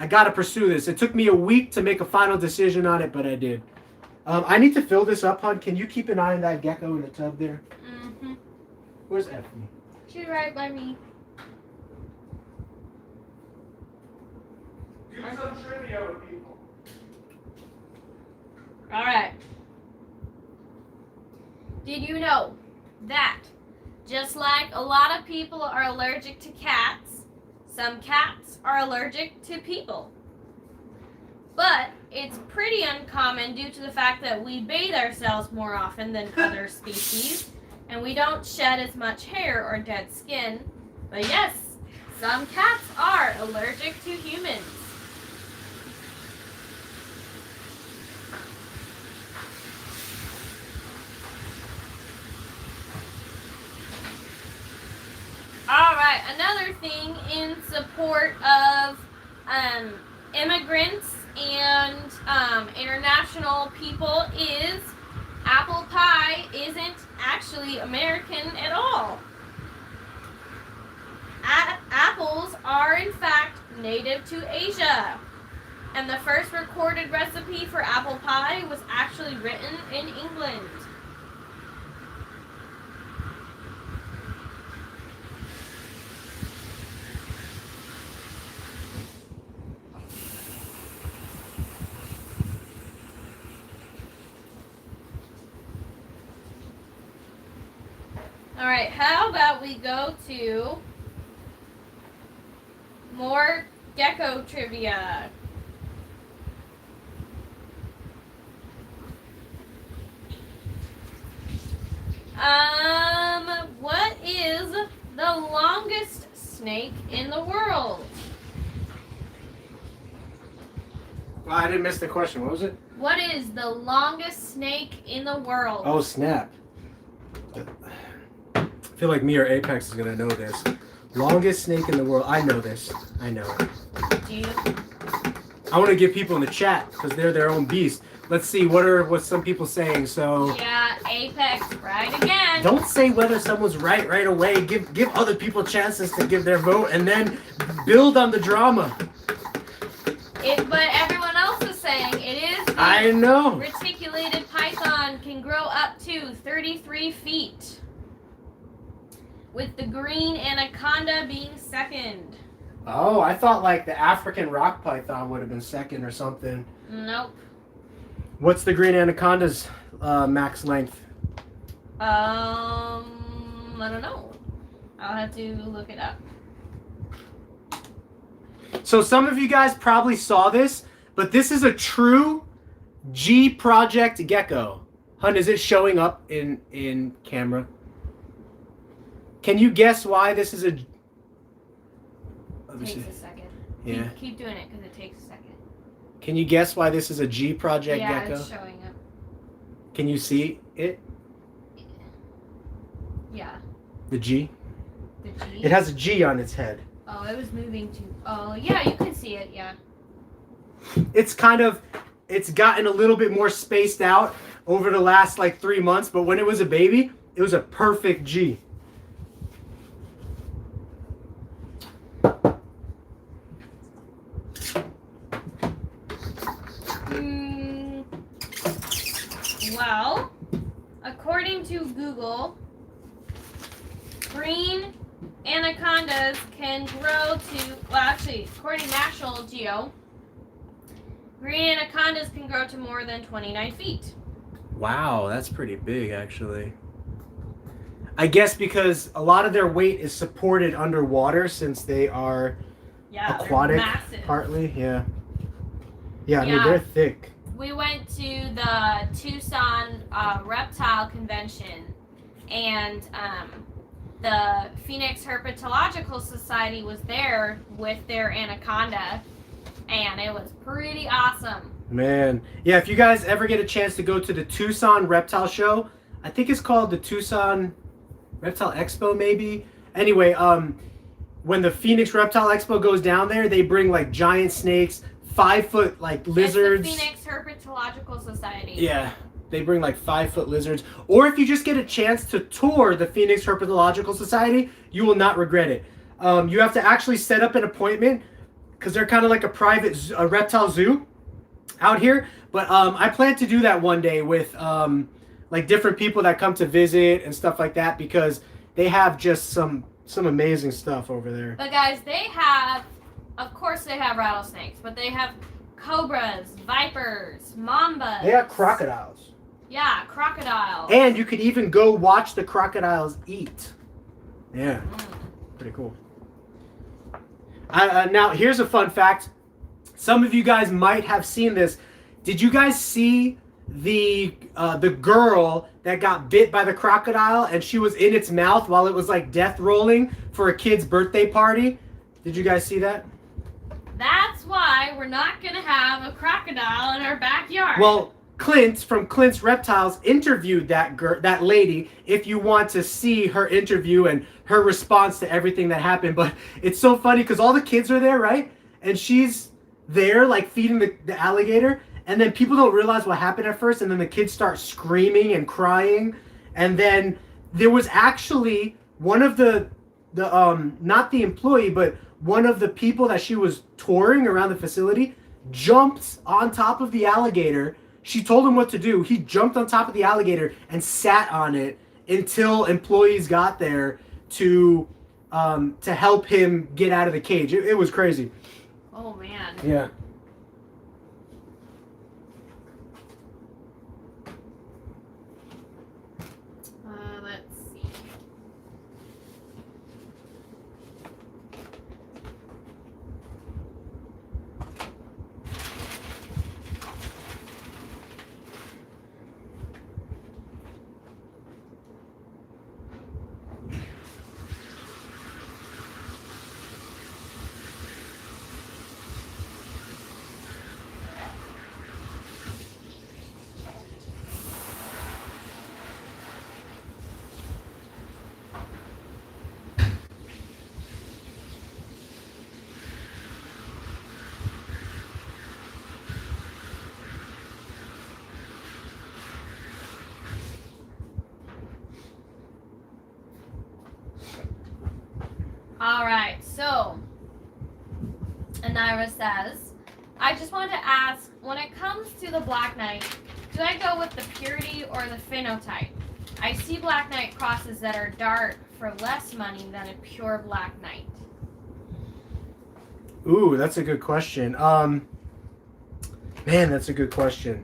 got to pursue this. It took me a week to make a final decision on it, but I did. I need to fill this up, hon. Can you keep an eye on that gecko in the tub there? Mm-hmm. Where's Effie? She's right by me. Do some trivia with people. Alright. Did you know that just like a lot of people are allergic to cats, some cats are allergic to people? But it's pretty uncommon due to the fact that we bathe ourselves more often than other species, and we don't shed as much hair or dead skin. But yes, some cats are allergic to humans. Alright, another thing in support of immigrants and international people is apple pie isn't actually American at all. Apples are in fact native to Asia, and the first recorded recipe for apple pie was actually written in England. Alright, how about we go to more gecko trivia? What is the longest snake in the world? Well, I didn't miss the question. What was it? What is the longest snake in the world? Oh, snap. I feel like me or Apex is going to know this. Longest snake in the world. I know this. I know it. Do you? I want to give people in the chat because they're their own beast. Let's see what's some people saying. So Yeah, Apex right again. don't say whether someone's right away. Give other people chances to give their vote and then build on the drama. But everyone else is saying it is. I know. Reticulated python can grow up to 33 feet. With the green anaconda being second. Oh, I thought like the African rock python would have been second or something. Nope. What's the green anaconda's max length? I don't know. I'll have to look it up. So some of you guys probably saw this, but this is a true G Project gecko. Hun, is it showing up in camera? Can you guess why this is a... Let me Takes see. a second. Yeah. Keep doing it because it takes a second. Can you guess why this is a G project, Yeah, Gecko? it's showing up. Can you see it? Yeah. The G? The G? It has a G on its head. Oh, it was moving too. Oh, yeah, you can see it, yeah. It's gotten a little bit more spaced out over the last like 3 months, but when it was a baby, it was a perfect G. Well, according to Google, green anacondas can grow to, well, actually, according to National Geo, green anacondas can grow to more than 29 feet. Wow, that's pretty big, actually. I guess because a lot of their weight is supported underwater since they are aquatic, partly. Yeah. Yeah, I mean, they're thick. We went to the Tucson Reptile Convention, and the Phoenix Herpetological Society was there with their anaconda, and it was pretty awesome. Man. Yeah, if you guys ever get a chance to go to the Tucson Reptile Show, I think it's called the Tucson Reptile Expo, maybe. Anyway, when the Phoenix Reptile Expo goes down there, they bring like giant snakes, 5-foot like lizards. It's the Phoenix Herpetological Society. Yeah, they bring like 5-foot lizards. Or if you just get a chance to tour the Phoenix Herpetological Society, you will not regret it. You have to actually set up an appointment because they're kind of like a private reptile zoo out here. But I plan to do that one day with like different people that come to visit and stuff like that, because they have just some amazing stuff over there. But guys, they have, of course they have rattlesnakes, but they have cobras, vipers, mambas. They have crocodiles. Yeah, crocodiles. And you could even go watch the crocodiles eat. Yeah, pretty cool. Now, here's a fun fact. Some of you guys might have seen this. Did you guys see the girl that got bit by the crocodile and she was in its mouth while it was like death rolling for a kid's birthday party? Did you guys see that? That's why we're not going to have a crocodile in our backyard. Well, Clint from Clint's Reptiles interviewed that lady, if you want to see her interview and her response to everything that happened. But it's so funny because all the kids are there, right? And she's there like feeding the alligator, and then people don't realize what happened at first, and then the kids start screaming and crying. And then there was actually one of the not the employee, but one of the people that she was touring around the facility jumped on top of the alligator. She told him what to do. He jumped on top of the alligator and sat on it until employees got there to help him get out of the cage. It was crazy. Oh, man. Yeah. Let's see. All right, so Anira says, I just wanted to ask, when it comes to the Black Knight, do I go with the purity or the phenotype? I see Black Knight crosses that are dark for less money than a pure Black Knight. Ooh, that's a good question. Man, that's a good question.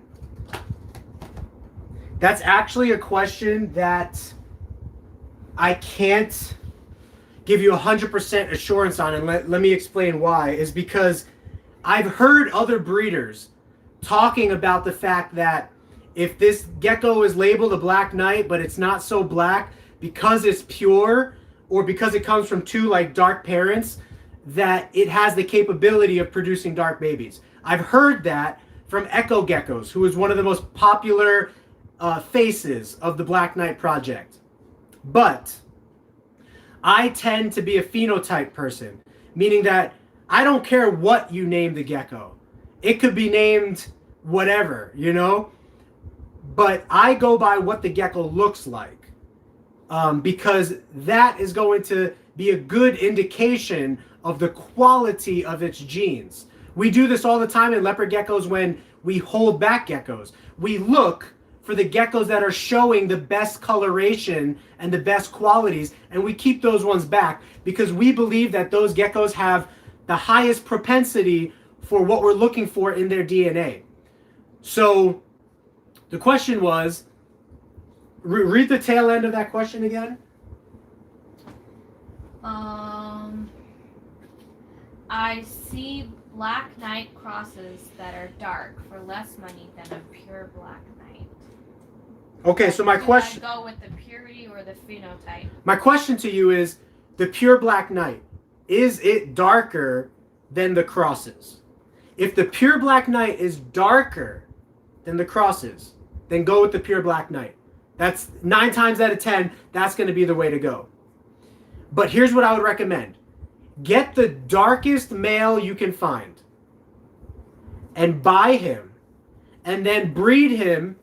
That's actually a question that I can't give you 100% assurance on, and let me explain why. Is because I've heard other breeders talking about the fact that if this gecko is labeled a Black Knight, but it's not so black because it's pure, or because it comes from two like dark parents, that it has the capability of producing dark babies. I've heard that from Echo Geckos, who is one of the most popular faces of the Black Knight project. But I tend to be a phenotype person, meaning that I don't care what you name the gecko. It could be named whatever, you know? But I go by what the gecko looks like, because that is going to be a good indication of the quality of its genes. We do this all the time in leopard geckos when we hold back geckos. We look for the geckos that are showing the best coloration and the best qualities, and we keep those ones back because we believe that those geckos have the highest propensity for what we're looking for in their DNA. So the question was, read the tail end of that question again. I see Black Knight crosses that are dark for less money than a pure Black Knight. Okay, so my question... Do I go with the purity or the phenotype? My question to you is, the pure Black Knight, is it darker than the crosses? If the pure Black Knight is darker than the crosses, then go with the pure Black Knight. That's 9 times out of 10, that's going to be the way to go. But here's what I would recommend. Get the darkest male you can find and buy him, and then breed him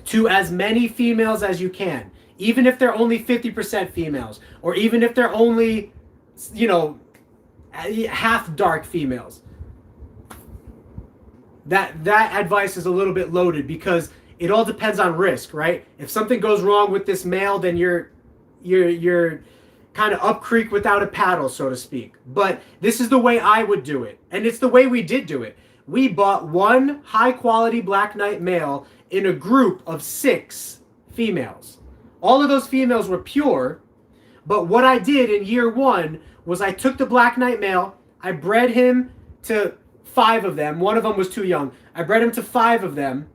to as many females as you can, even if they're only 50% females, or even if they're only, you know, half dark females. That advice is a little bit loaded because it all depends on risk, right? If something goes wrong with this male, then you're kind of up creek without a paddle, so to speak. But this is the way I would do it, and it's the way we did do it. We bought one high-quality Black Knight male in a group of 6 females. All of those females were pure, but what I did in year 1 was I took the Black Knight male, I bred him to 5 of them. One of them was too young. I bred him to 5 of them,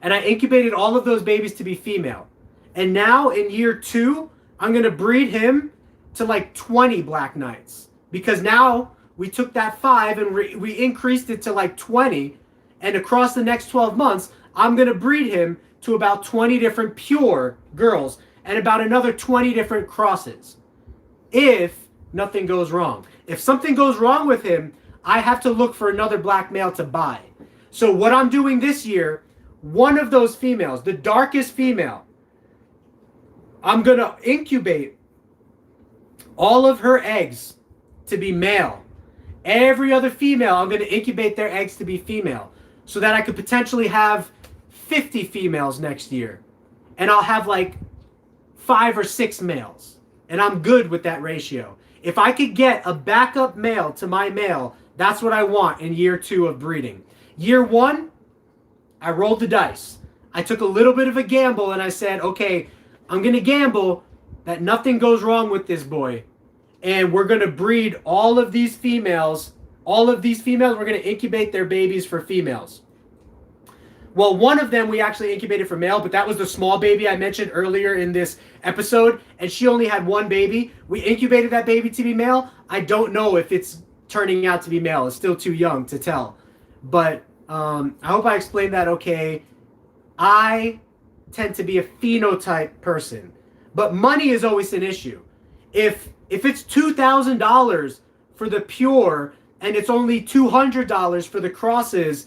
and I incubated all of those babies to be female. And now in year 2, I'm going to breed him to like 20 Black Knights, because now we took that 5 and we increased it to like 20, and across the next 12 months, I'm going to breed him to about 20 different pure girls and about another 20 different crosses, if nothing goes wrong. If something goes wrong with him, I have to look for another black male to buy. So what I'm doing this year, one of those females, the darkest female, I'm going to incubate all of her eggs to be male. Every other female, I'm going to incubate their eggs to be female, so that I could potentially have 50 females next year. And I'll have like 5 or 6 males. And I'm good with that ratio. If I could get a backup male to my male, that's what I want in year 2 of breeding. Year 1, I rolled the dice. I took a little bit of a gamble and I said, okay, I'm going to gamble that nothing goes wrong with this boy. And we're going to breed all of these females. All of these females, we're going to incubate their babies for females. Well, one of them we actually incubated for male, but that was the small baby I mentioned earlier in this episode, and she only had 1 baby. We incubated that baby to be male. I don't know if it's turning out to be male. It's still too young to tell. But I hope I explained that okay. I tend to be a phenotype person, but money is always an issue. If it's $2,000 for the pure and it's only $200 for the crosses,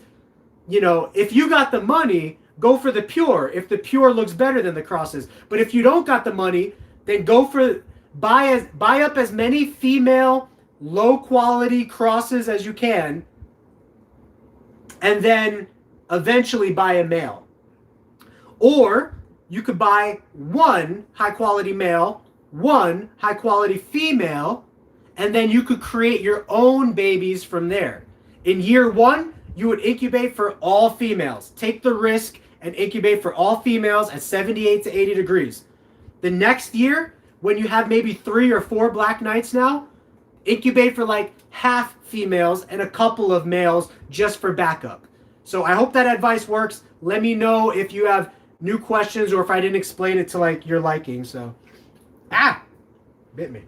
you know, if you got the money, go for the pure if the pure looks better than the crosses. But if you don't got the money, then go for buy up as many female low quality crosses as you can, and then eventually buy a male. Or you could buy 1 high quality male, 1 high quality female, and then you could create your own babies from there. In year 1, you would incubate for all females. Take the risk and incubate for all females at 78 to 80 degrees. The next year, when you have maybe 3 or 4 Black Knights now, incubate for like half females and a couple of males just for backup. So I hope that advice works. Let me know if you have new questions or if I didn't explain it to like your liking. So, bit me.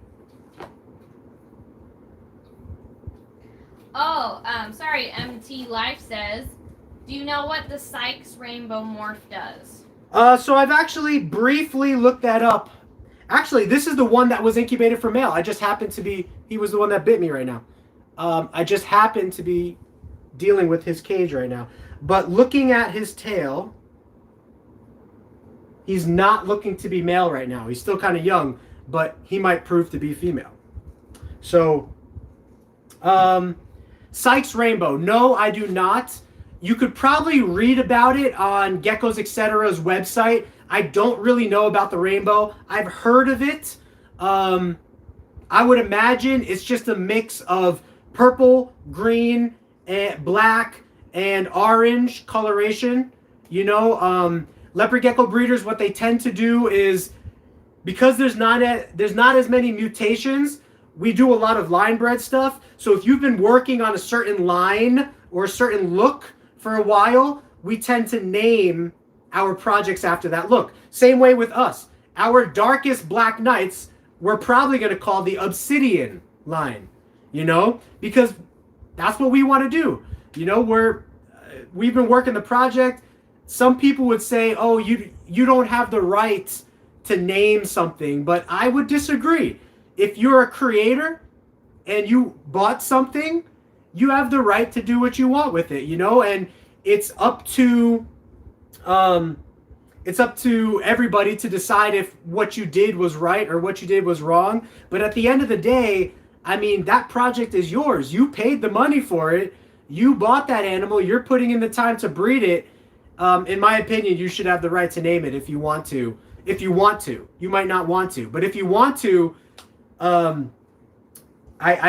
Oh, sorry, MT Life says, do you know what the Sykes rainbow morph does? So I've actually briefly looked that up. Actually, this is the one that was incubated for male. I just happened to be, he was the one that bit me right now. I just happen to be dealing with his cage right now. But looking at his tail, he's not looking to be male right now. He's still kind of young, but he might prove to be female. So, Sykes Rainbow. No, I do not. You could probably read about it on Geckos Etc.'s website. I don't really know about the rainbow. I've heard of it. I would imagine it's just a mix of purple, green, and black, and orange coloration. You know, leopard gecko breeders, what they tend to do is, because there's not as many mutations, we do a lot of line bred stuff. So if you've been working on a certain line or a certain look for a while, we tend to name our projects after that look. Same way with us. Our darkest black knights, we're probably going to call the obsidian line, you know, because that's what we want to do. You know, we've been working the project. Some people would say, oh, you don't have the right to name something, but I would disagree. If you're a creator and you bought something, you have the right to do what you want with it, you know, and it's up to everybody to decide if what you did was right or what you did was wrong. But at the end of the day, I mean, that project is yours. You paid the money for it. You bought that animal. You're putting in the time to breed it. In my opinion, you should have the right to name it if you want to. If you want to. You might not want to. But if you want to, I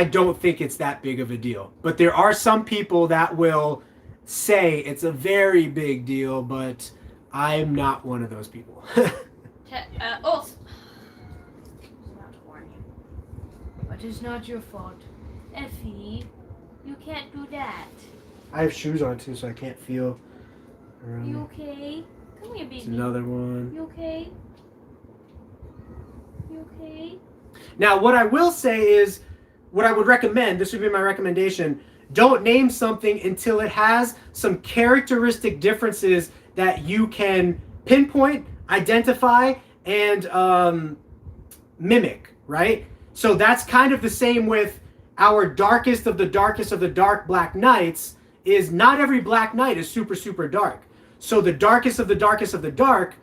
don't think it's that big of a deal. But there are some people that will say it's a very big deal, but I'm not one of those people. Oh, not to warn you, but it's not your fault. Effie, you can't do that. I have shoes on too, so I can't feel around. You okay? Come here, baby. It's another one. You okay? You okay? Now, what I will say is, what I would recommend, this would be my recommendation, don't name something until it has some characteristic differences that you can pinpoint, identify, and mimic, right? So that's kind of the same with our darkest of the dark black knights. Is not every black knight is super, super dark. So the darkest of the dark,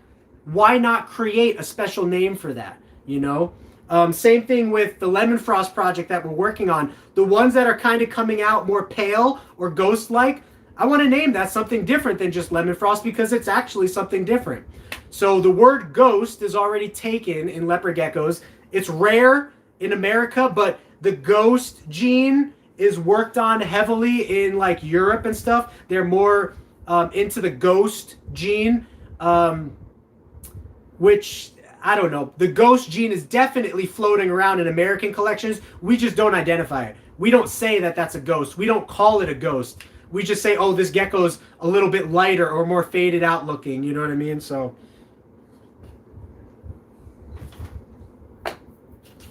why not create a special name for that, you know? Same thing with the Lemon Frost project that we're working on. The ones that are kind of coming out more pale or ghost-like, I want to name that something different than just Lemon Frost because it's actually something different. So the word ghost is already taken in leopard geckos. It's rare in America, but the ghost gene is worked on heavily in like Europe and stuff. They're more into the ghost gene, which, I don't know. The ghost gene is definitely floating around in American collections. We just don't identify it. We don't say that that's a ghost. We don't call it a ghost. We just say, oh, this gecko's a little bit lighter or more faded out looking. You know what I mean? So,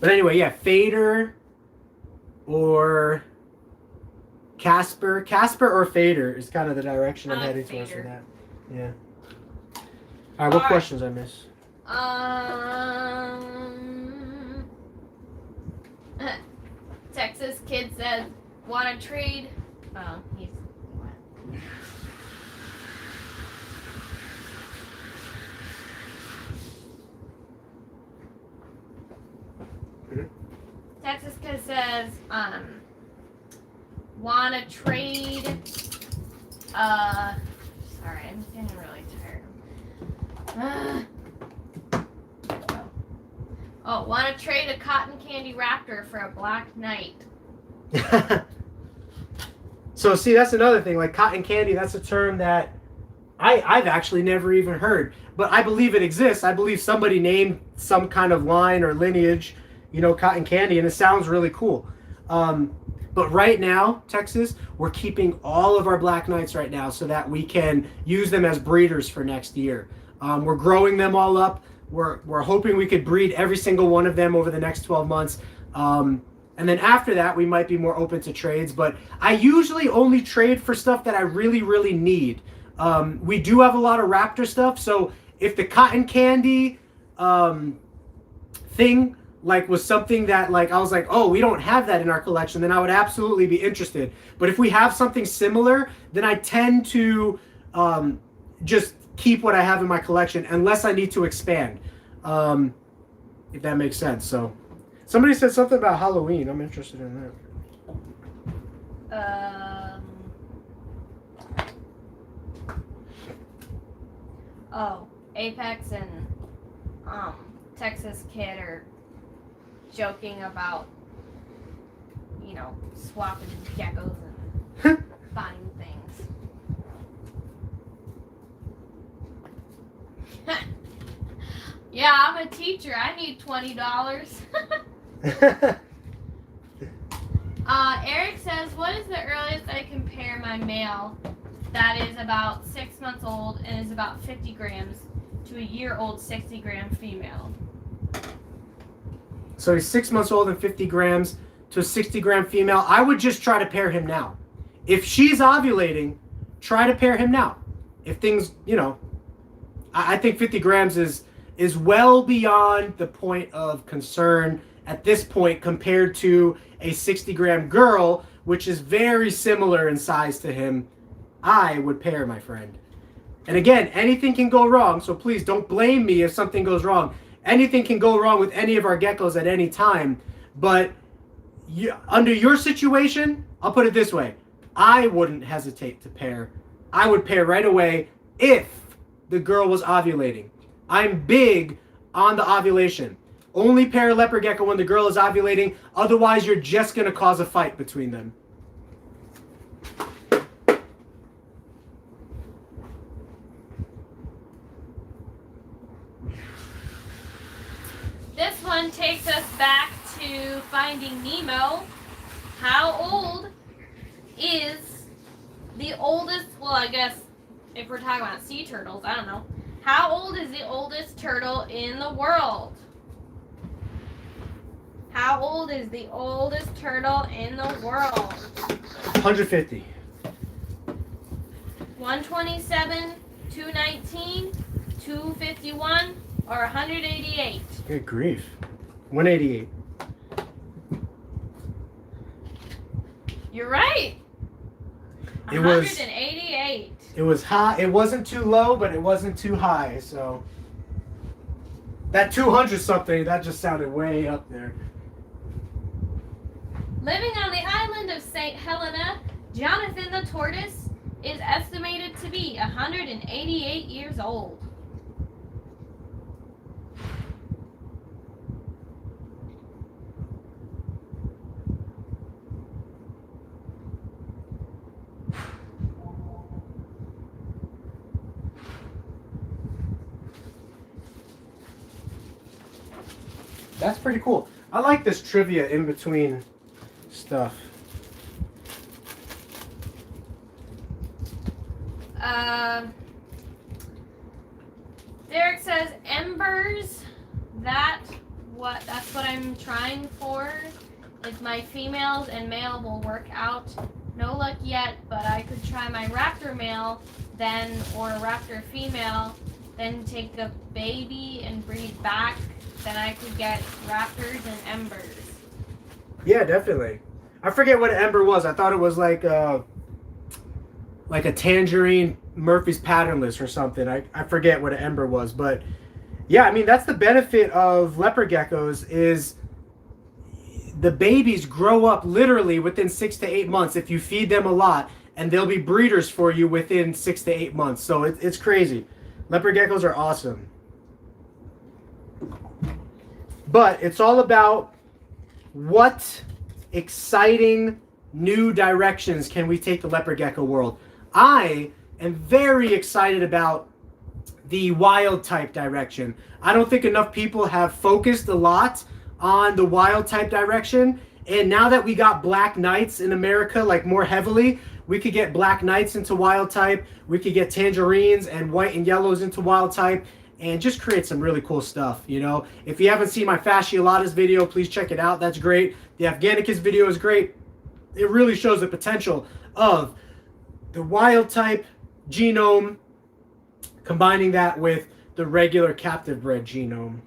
but anyway, yeah, fader or Casper or fader is kind of the direction I'm heading towards for that. Yeah. All right, what questions I miss? Texas kid says, want to trade? Oh, he's. Texas kid says, want to trade? Sorry, I'm getting really tired. Oh, want to trade a cotton candy raptor for a black knight? So see, that's another thing. Like cotton candy, that's a term that I've actually never even heard. But I believe it exists. I believe somebody named some kind of line or lineage, you know, cotton candy, and it sounds really cool. But right now, Texas, we're keeping all of our black knights right now so that we can use them as breeders for next year. We're growing them all up. We're hoping we could breed every single one of them over the next 12 months. And And then after that, we might be more open to trades. But I usually only trade for stuff that I really, really need. We do have a lot of Raptor stuff. So if the cotton candy thing like was something that like I was like, oh, we don't have that in our collection, then I would absolutely be interested. But if we have something similar, then I tend to just keep what I have in my collection unless I need to expand. If that makes sense. So somebody said something about Halloween. I'm interested in that. Oh, Apex and Texas Kid are joking about, you know, swapping geckos and buying things. Yeah, I'm a teacher. I need $20. Eric says, what is the earliest I can pair my male that is about 6 months old and is about 50 grams to a year-old 60-gram female? So he's 6 months old and 50 grams to a 60-gram female. I would just try to pair him now. If she's ovulating, try to pair him now. If things, you know, I think 50 grams is well beyond the point of concern at this point compared to a 60-gram girl, which is very similar in size to him. I would pair, my friend. And again, anything can go wrong, so please don't blame me if something goes wrong. Anything can go wrong with any of our geckos at any time, but under your situation, I'll put it this way. I wouldn't hesitate to pair. I would pair right away if the girl was ovulating. I'm big on the ovulation. Only pair a leopard gecko when the girl is ovulating, otherwise you're just going to cause a fight between them. This one takes us back to Finding Nemo. How old is the oldest, well, I guess if we're talking about sea turtles, I don't know. How old is the oldest turtle in the world? How old is the oldest turtle in the world? 150. 127, 219, 251, or 188? Good grief. 188. You're right. It was 188. It was high. It wasn't too low, but it wasn't too high. So that 200 something, that just sounded way up there. Living on the island of St. Helena, Jonathan the tortoise is estimated to be 188 years old. That's pretty cool. I like this trivia in between stuff. Derek says embers. That's what I'm trying for. If my females and male will work out. No luck yet, but I could try my raptor male then, or raptor female, then take a baby and breed back. Then I could get raptors and embers. Yeah, definitely. I forget what an ember was. I thought it was like a tangerine Murphy's patternless or something. I forget what an ember was, but yeah, I mean that's the benefit of leopard geckos is the babies grow up literally within 6 to 8 months if you feed them a lot, and they'll be breeders for you within 6 to 8 months. So it's crazy. Leopard geckos are awesome. But it's all about what exciting new directions can we take the leopard gecko world. I am very excited about the wild type direction. I don't think enough people have focused a lot on the wild type direction. And now that we got black knights in America, like more heavily, we could get black knights into wild type. We could get tangerines and white and yellows into wild type. and just create some really cool stuff, you know. If you haven't seen my fasciolatus video, please check it out. That's great. The Afghanicus video is great. It really shows the potential of the wild type genome, combining that with the regular captive bred genome.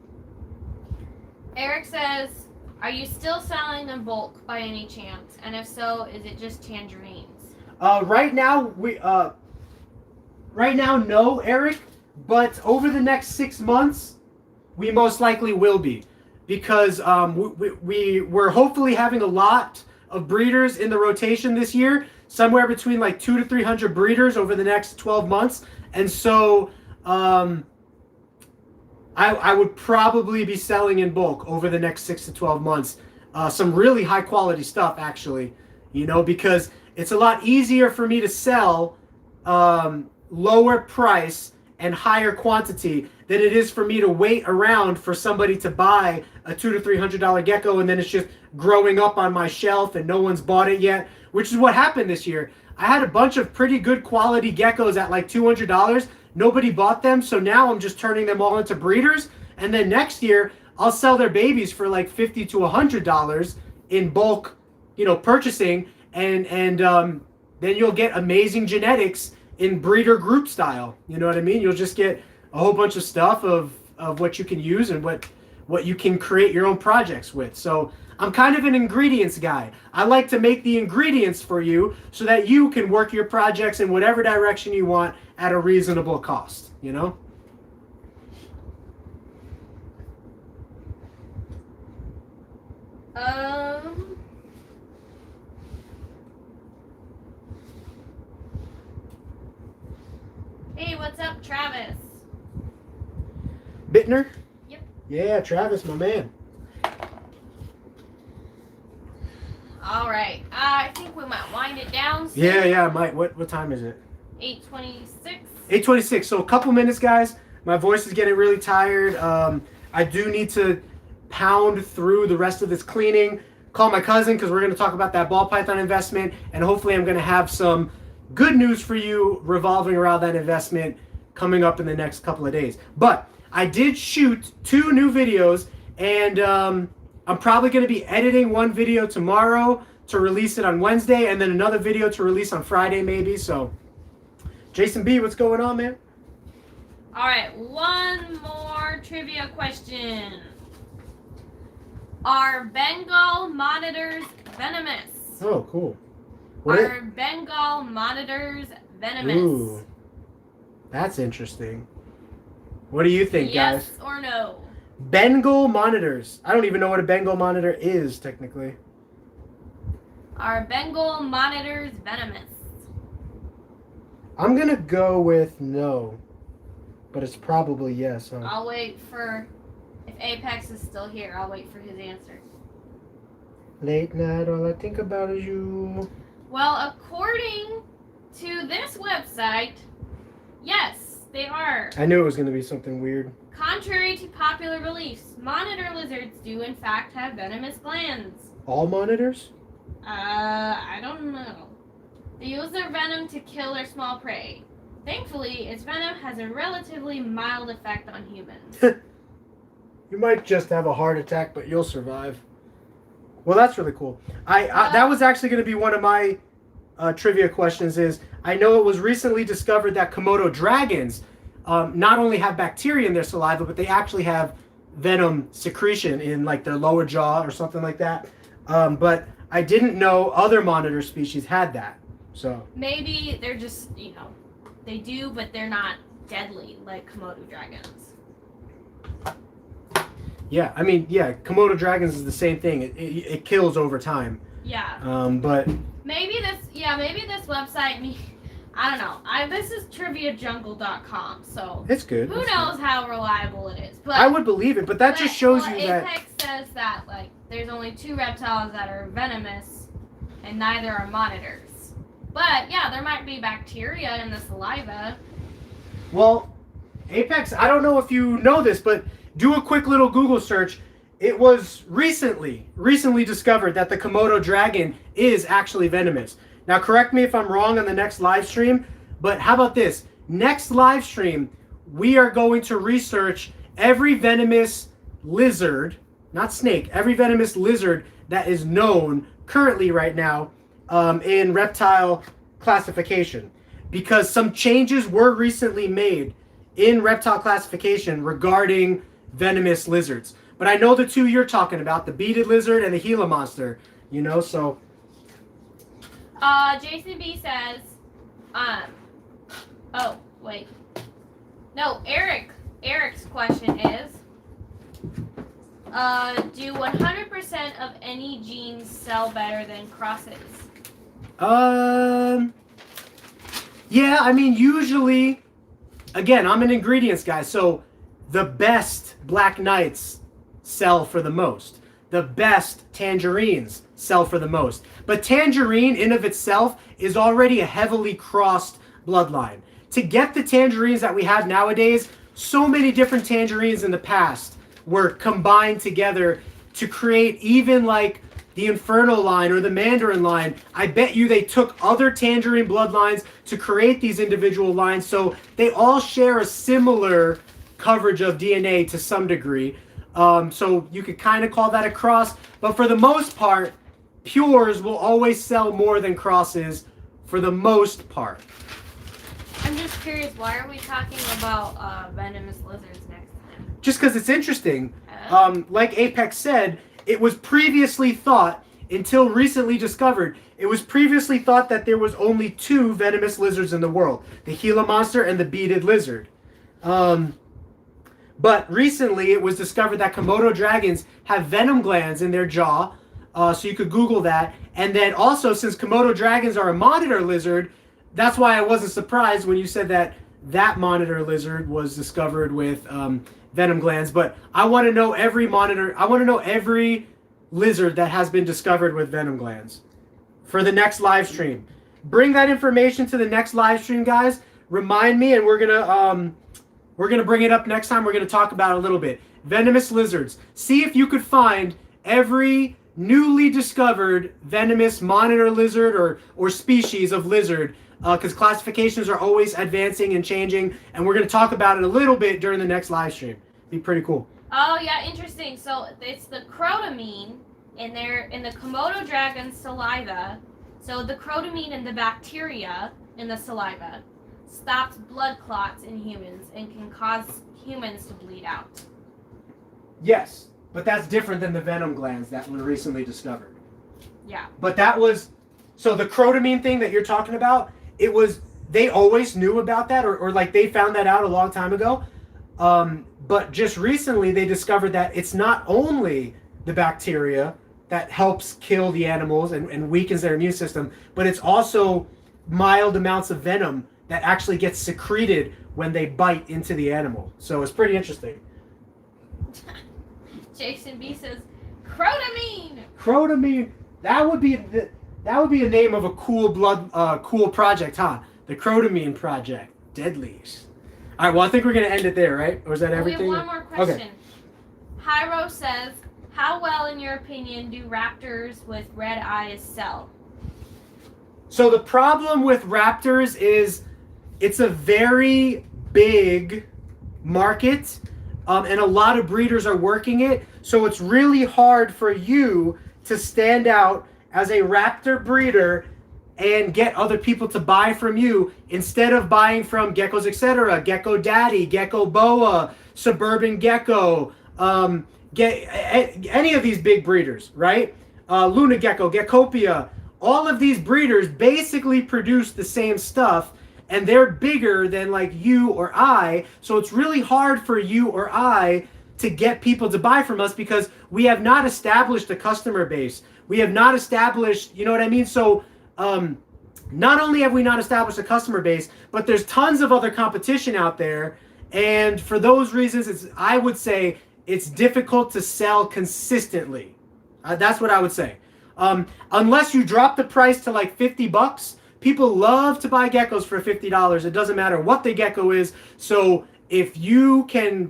Eric says, are you still selling in bulk by any chance? And if so, is it just tangerines? Right now, no, Eric. But over the next 6 months, we most likely will be, because we're hopefully having a lot of breeders in the rotation this year, somewhere between like 200 to 300 breeders over the next 12 months, and so I would probably be selling in bulk over the next 6 to 12 months. Some really high quality stuff, actually, you know, because it's a lot easier for me to sell lower price and higher quantity than it is for me to wait around for somebody to buy a $200 to $300 gecko, and then it's just growing up on my shelf and no one's bought it yet, which is what happened this year. I had a bunch of pretty good quality geckos at like $200. Nobody bought them, so now I'm just turning them all into breeders, and then next year I'll sell their babies for like $50 to $100 in bulk, you know, purchasing, and then you'll get amazing genetics in breeder group style. You know what I mean? You'll just get a whole bunch of stuff of what you can use and what you can create your own projects with. So I'm kind of an ingredients guy. I like to make the ingredients for you so that you can work your projects in whatever direction you want at a reasonable cost, you know? Hey, what's up, Travis? Bittner? Yep. Yeah, Travis, my man. All right. I think we might wind it down soon. Yeah, Mike. What time is it? 8:26. 8:26. So a couple minutes, guys. My voice is getting really tired. I do need to pound through the rest of this cleaning. Call my cousin because we're going to talk about that ball python investment, and hopefully I'm going to have some good news for you revolving around that investment coming up in the next couple of days. But I did shoot 2 new videos, and I'm probably going to be editing one video tomorrow to release it on Wednesday, and then another video to release on Friday maybe. So Jason B, what's going on, man? All right, one more trivia question. Are Bengal monitors venomous? Oh, cool. Are Bengal monitors venomous? Ooh, that's interesting. What do you think, guys? Yes or no? Bengal monitors. I don't even know what a Bengal monitor is, technically. Are Bengal monitors venomous? I'm going to go with no, but it's probably yes. Huh? I'll wait for... If Apex is still here, I'll wait for his answer. Late night, all I think about is you. Well, according to this website, yes, they are. I knew it was going to be something weird. Contrary to popular beliefs, monitor lizards do in fact have venomous glands. All monitors? I don't know. They use their venom to kill their small prey. Thankfully, its venom has a relatively mild effect on humans. You might just have a heart attack, but you'll survive. Well, that's really cool. That was actually going to be one of my trivia questions. Is I know it was recently discovered that Komodo dragons not only have bacteria in their saliva, but they actually have venom secretion in like their lower jaw or something like that. But I didn't know other monitor species had that. So maybe they're just, they do, but they're not deadly like Komodo dragons. Yeah, I mean, Komodo dragons is the same thing. It kills over time. Yeah. But maybe this website. I don't know. This is triviajungle.com, so it's good. Who knows how reliable it is? But I would believe it, but that just shows you that Apex says that like there's only 2 reptiles that are venomous, and neither are monitors. But yeah, there might be bacteria in the saliva. Well, Apex, I don't know if you know this, but do a quick little Google search. It was recently discovered that the Komodo dragon is actually venomous. Now, correct me if I'm wrong on the next live stream, but how about this? Next live stream, we are going to research every venomous lizard, not snake, every venomous lizard that is known currently right now in reptile classification, because some changes were recently made in reptile classification regarding venomous lizards. But I know the two you're talking about, the beaded lizard and the Gila monster, you know, so. Jason B says, oh, wait. No, Eric's question is, do 100% of any genes sell better than crosses? Yeah, I mean, usually, again, I'm an ingredients guy, so the best Black Knights sell for the most. The best tangerines sell for the most. But tangerine in of itself is already a heavily crossed bloodline. To get the tangerines that we have nowadays, so many different tangerines in the past were combined together to create even like the Infernal line or the Mandarin line. I bet you they took other tangerine bloodlines to create these individual lines, so they all share a similar coverage of DNA to some degree. So you could kind of call that a cross, but for the most part, pures will always sell more than crosses for the most part. I'm just curious, why are we talking about venomous lizards next time? Just because it's interesting. Like Apex said, it was previously thought, until recently discovered, it was previously thought that there was only 2 venomous lizards in the world, the Gila monster and the beaded lizard. But recently it was discovered that Komodo dragons have venom glands in their jaw, so you could Google that. And then also, since Komodo dragons are a monitor lizard, that's why I wasn't surprised when you said that that monitor lizard was discovered with venom glands. But I want to know every lizard that has been discovered with venom glands for the next live stream. Bring that information to the next live stream, guys. Remind me, and we're gonna bring it up next time. We're gonna talk about it a little bit. Venomous lizards. See if you could find every newly discovered venomous monitor lizard or species of lizard, because classifications are always advancing and changing, and we're gonna talk about it a little bit during the next live stream. Be pretty cool. Oh yeah, interesting. So it's the crotamine in the Komodo dragon's saliva. So the crotamine in the bacteria in the saliva stops blood clots in humans and can cause humans to bleed out. Yes, but that's different than the venom glands that were recently discovered. Yeah. But that was, so the crotamine thing that you're talking about, it was, they always knew about that, or like they found that out a long time ago. But just recently they discovered that it's not only the bacteria that helps kill the animals and weakens their immune system, but it's also mild amounts of venom that actually gets secreted when they bite into the animal. So it's pretty interesting. Jason B says, crotamine. Crotamine. That would be a name of a cool project, huh? The Crotamine Project. Deadlies. All right. Well, I think we're gonna end it there, right? Or is that everything? We have one more question. Okay. Hyro says, how well, in your opinion, do raptors with red eyes sell? So the problem with raptors is it's a very big market, and a lot of breeders are working it. So it's really hard for you to stand out as a raptor breeder and get other people to buy from you instead of buying from Geckos, etc., Gecko Daddy, Gecko Boa, Suburban Gecko, any of these big breeders, right? Luna Gecko, Geckopia. All of these breeders basically produce the same stuff, and they're bigger than like you or I. So it's really hard for you or I to get people to buy from us because we have not established a customer base. We have not established, you know what I mean? So not only have we not established a customer base, but there's tons of other competition out there. And for those reasons, I would say it's difficult to sell consistently. That's what I would say. Unless you drop the price to like $50, people love to buy geckos for $50. It doesn't matter what the gecko is. So if you can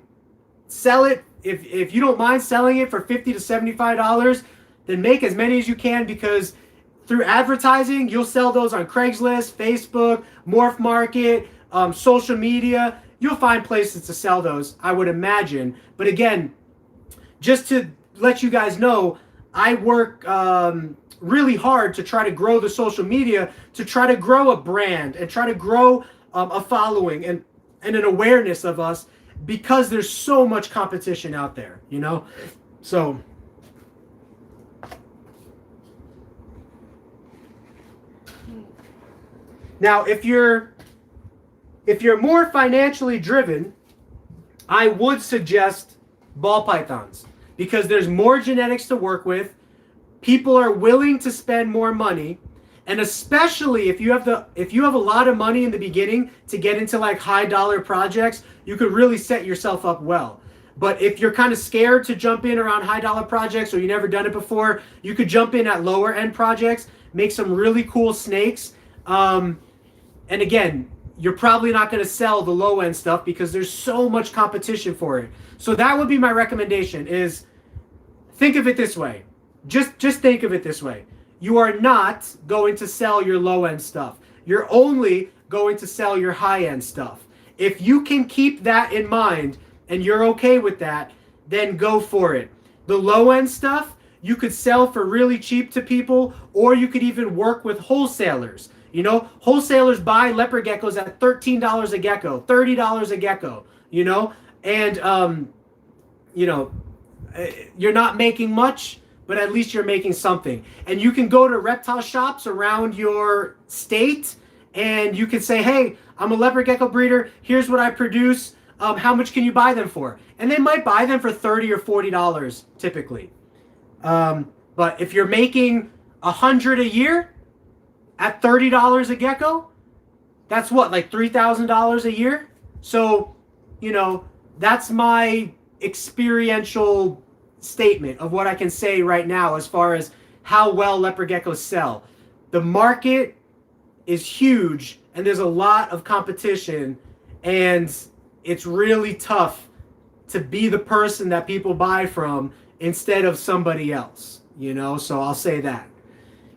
sell it, if you don't mind selling it for $50 to $75, then make as many as you can, because through advertising, you'll sell those on Craigslist, Facebook, Morph Market, social media. you'll find places to sell those, I would imagine. But again, just to let you guys know, I work really hard to try to grow the social media, to try to grow a brand and try to grow a following and an awareness of us, because there's so much competition out there, you know? So now if you're more financially driven, I would suggest ball pythons, because there's more genetics to work with. People are willing to spend more money, and especially if you have a lot of money in the beginning to get into like high dollar projects, you could really set yourself up well. But if you're kind of scared to jump in around high dollar projects, or you've never done it before, you could jump in at lower end projects, make some really cool snakes. And again, you're probably not going to sell the low end stuff because there's so much competition for it. So that would be my recommendation, is think of it this way. Just think of it this way. You are not going to sell your low end stuff. You're only going to sell your high end stuff. If you can keep that in mind and you're okay with that, then go for it. The low end stuff you could sell for really cheap to people, or you could even work with wholesalers. You know, wholesalers buy leopard geckos at $13 a gecko, $30 a gecko, you know, and, you know, you're not making much, but at least you're making something. And you can go to reptile shops around your state, and you can say, hey, I'm a leopard gecko breeder. Here's what I produce. How much can you buy them for? And they might buy them for $30 or $40 typically. But if you're making $100 a year at $30 a gecko, that's what, like $3,000 a year? So, you know, that's my experiential statement of what I can say right now as far as how well leopard geckos sell. The market is huge, and there's a lot of competition, and it's really tough to be the person that people buy from instead of somebody else, you know? So I'll say that.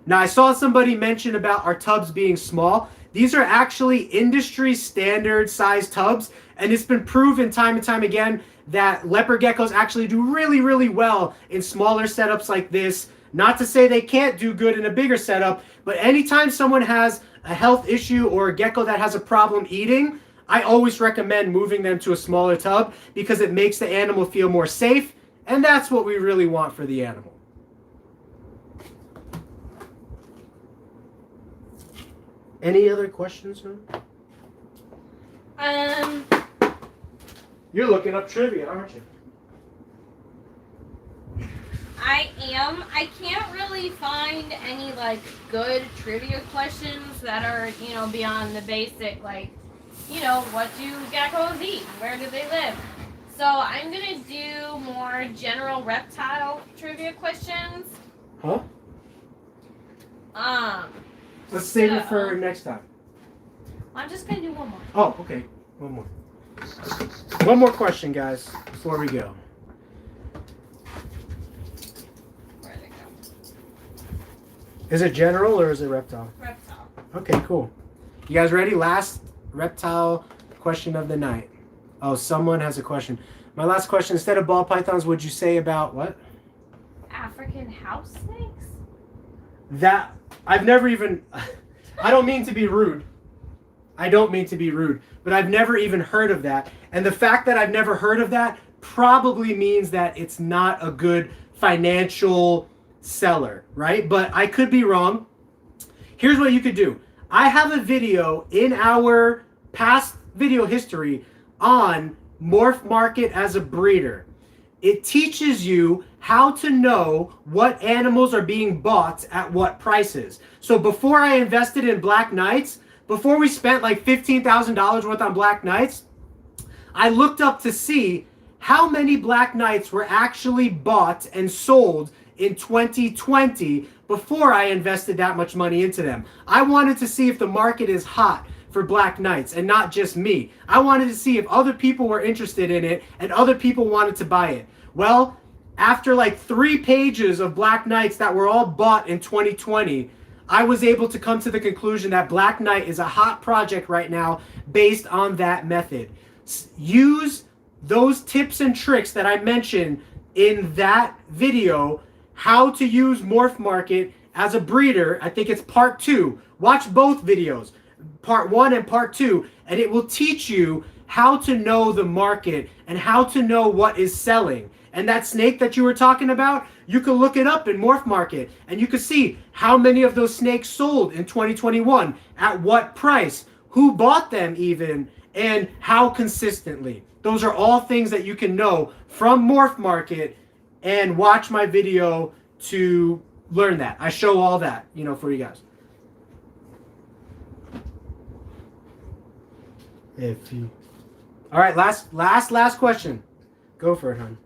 Now, I saw somebody mention about our tubs being small. These are actually industry standard size tubs, and it's been proven time and time again that leopard geckos actually do really, really well in smaller setups like this. Not to say they can't do good in a bigger setup, but anytime someone has a health issue or a gecko that has a problem eating, I always recommend moving them to a smaller tub, because it makes the animal feel more safe, and that's what we really want for the animal. Any other questions? You're looking up trivia, aren't you? I am. I can't really find any like good trivia questions that are, you know, beyond the basic, like, you know, what do geckos eat? Where do they live? So I'm gonna do more general reptile trivia questions. Huh? Let's save it for next time. I'm just gonna do one more. Oh, okay. One more. One more question, guys, before we go. Where did it go? Is it general or is it reptile? Reptile. Okay, cool. You guys ready? Last reptile question of the night. Oh, someone has a question. My last question, instead of ball pythons, would you say about what? African house snakes? That, I've never even, I don't mean to be rude. I don't mean to be rude, but I've never even heard of that. And the fact that I've never heard of that probably means that it's not a good financial seller, right? But I could be wrong. Here's what you could do. I have a video in our past video history on morph market as a breeder. It teaches you how to know what animals are being bought at what prices. So before I invested in Black Knights, before we spent like $15,000 worth on Black Knights, I looked up to see how many Black Knights were actually bought and sold in 2020 before I invested that much money into them. I wanted to see if the market is hot for Black Knights and not just me. I wanted to see if other people were interested in it and other people wanted to buy it. Well, after like 3 pages of Black Knights that were all bought in 2020, I was able to come to the conclusion that Black Knight is a hot project right now based on that method. use those tips and tricks that I mentioned in that video, how to use Morph Market as a breeder. I think it's part 2. Watch both videos, part 1 and part 2, and it will teach you how to know the market and how to know what is selling. And that snake that you were talking about, you can look it up in Morph Market and you can see how many of those snakes sold in 2021, at what price, who bought them even, and how consistently. Those are all things that you can know from Morph Market, and watch my video to learn that. I show all that, for you guys. All right, last question. Go for it, hon.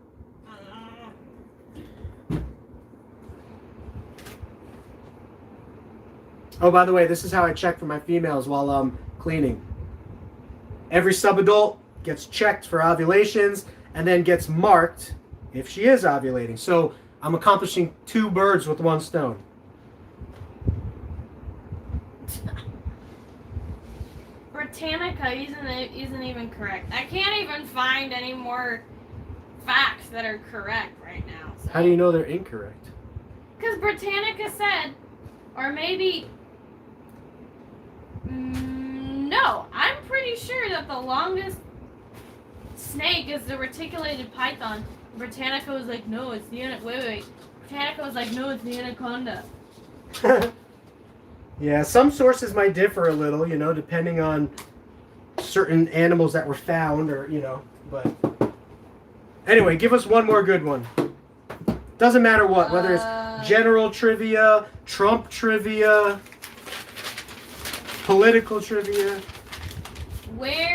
Oh, by the way, this is how I check for my females while I'm cleaning. Every subadult gets checked for ovulations and then gets marked if she is ovulating. So I'm accomplishing 2 birds with 1 stone. Britannica isn't even correct. I can't even find any more facts that are correct right now. So. How do you know they're incorrect? Because Britannica said, or maybe... no, I'm pretty sure that the longest snake is the reticulated python. Britannica was like, no, it's the wait. Britannica was like, no, it's the anaconda. Yeah, some sources might differ a little, depending on certain animals that were found, or but anyway, give us one more good one. Doesn't matter what, whether it's general trivia, Trump trivia, political trivia.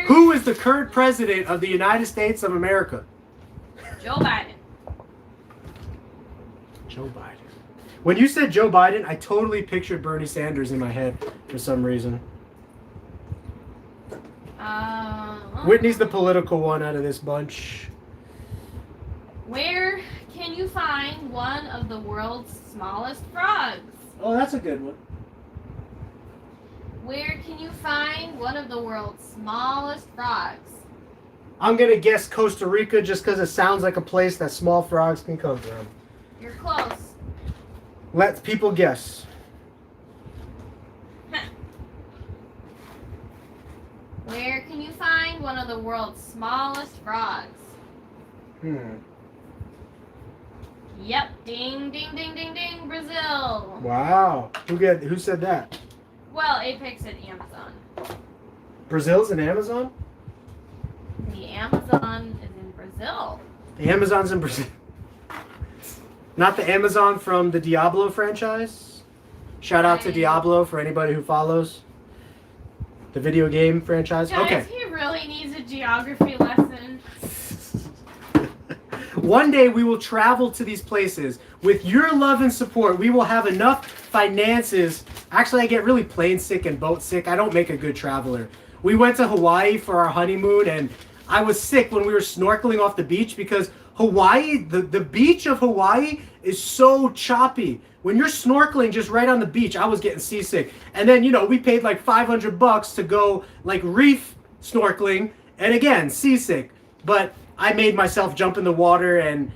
Who is the current president of the United States of America? Joe Biden. Joe Biden. When you said Joe Biden, I totally pictured Bernie Sanders in my head for some reason. Whitney's the political one out of this bunch. Where can you find one of the world's smallest frogs? Oh, that's a good one. Where can you find one of the world's smallest frogs? I'm going to guess Costa Rica just because it sounds like a place that small frogs can come from. You're close. Let people guess. Where can you find one of the world's smallest frogs? Yep. Ding, ding, ding, ding, ding. Brazil. Wow. Who said that? Well, Apex at Amazon. Brazil's in Amazon? The Amazon is in Brazil. The Amazon's in Brazil. Not the Amazon from the Diablo franchise? Shout out to Diablo for anybody who follows the video game franchise. Guys, okay. He really needs a geography lesson. One day we will travel to these places. With your love and support, we will have enough finances. Actually, I get really plane sick and boat sick. I don't make a good traveler. We went to Hawaii for our honeymoon, and I was sick when we were snorkeling off the beach because Hawaii, the beach of Hawaii is so choppy. When you're snorkeling just right on the beach, I was getting seasick. And then, we paid like $500 to go like reef snorkeling, and again, seasick. But I made myself jump in the water, and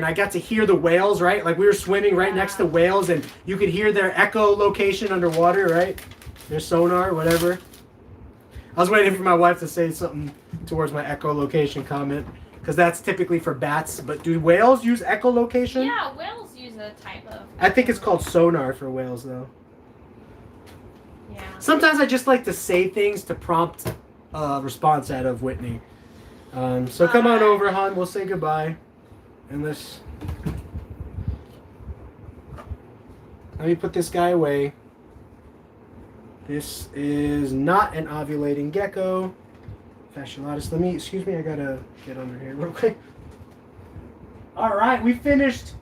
I got to hear the whales, right? Like we were swimming right next to whales, and you could hear their echolocation underwater, right? Their sonar, whatever. I was waiting for my wife to say something towards my echolocation comment, because that's typically for bats. But do whales use echolocation? Yeah, whales use a type of... I think it's called sonar for whales, though. Yeah. Sometimes I just like to say things to prompt a response out of Whitney. So come on over, hon. We'll say goodbye. And let me put this guy away. This is not an ovulating gecko. Fasciolatus. Excuse me, I gotta get under here real quick. Alright, we finished.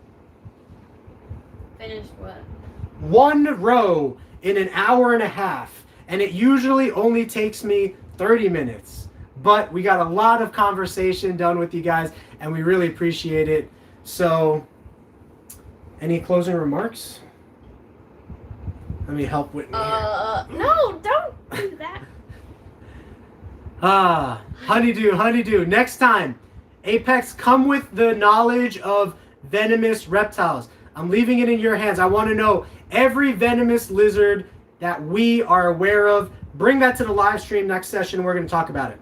Finished what? 1 row in an hour and a half. And it usually only takes me 30 minutes. But we got a lot of conversation done with you guys, and we really appreciate it. So, any closing remarks? Let me help Whitney here. No, don't do that. Honeydew. Next time, Apex, come with the knowledge of venomous reptiles. I'm leaving it in your hands. I want to know every venomous lizard that we are aware of. Bring that to the live stream next session. We're going to talk about it.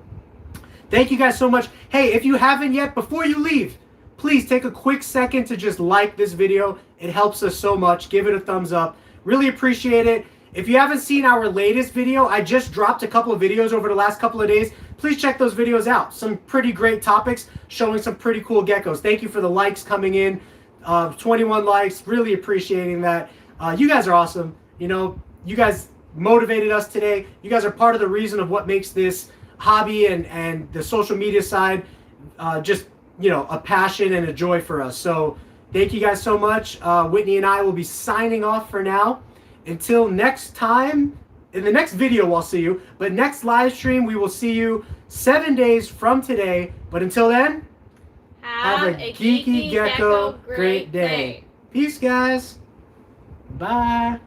Thank you guys so much. Hey, if you haven't yet, before you leave, please take a quick second to just like this video. It helps us so much. Give it a thumbs up. Really appreciate it. If you haven't seen our latest video, I just dropped a couple of videos over the last couple of days. Please check those videos out. Some pretty great topics showing some pretty cool geckos. Thank you for the likes coming in. 21 likes. Really appreciating that. You guys are awesome. You know, you guys motivated us today. You guys are part of the reason of what makes this hobby and the social media side just, you know, a passion and a joy for us. So thank you guys so much. Whitney and I will be signing off for now. Until next time, in the next video I'll see you, but next live stream we will see you 7 days from today. But until then, have a geeky gecko great day. Peace, guys. Bye.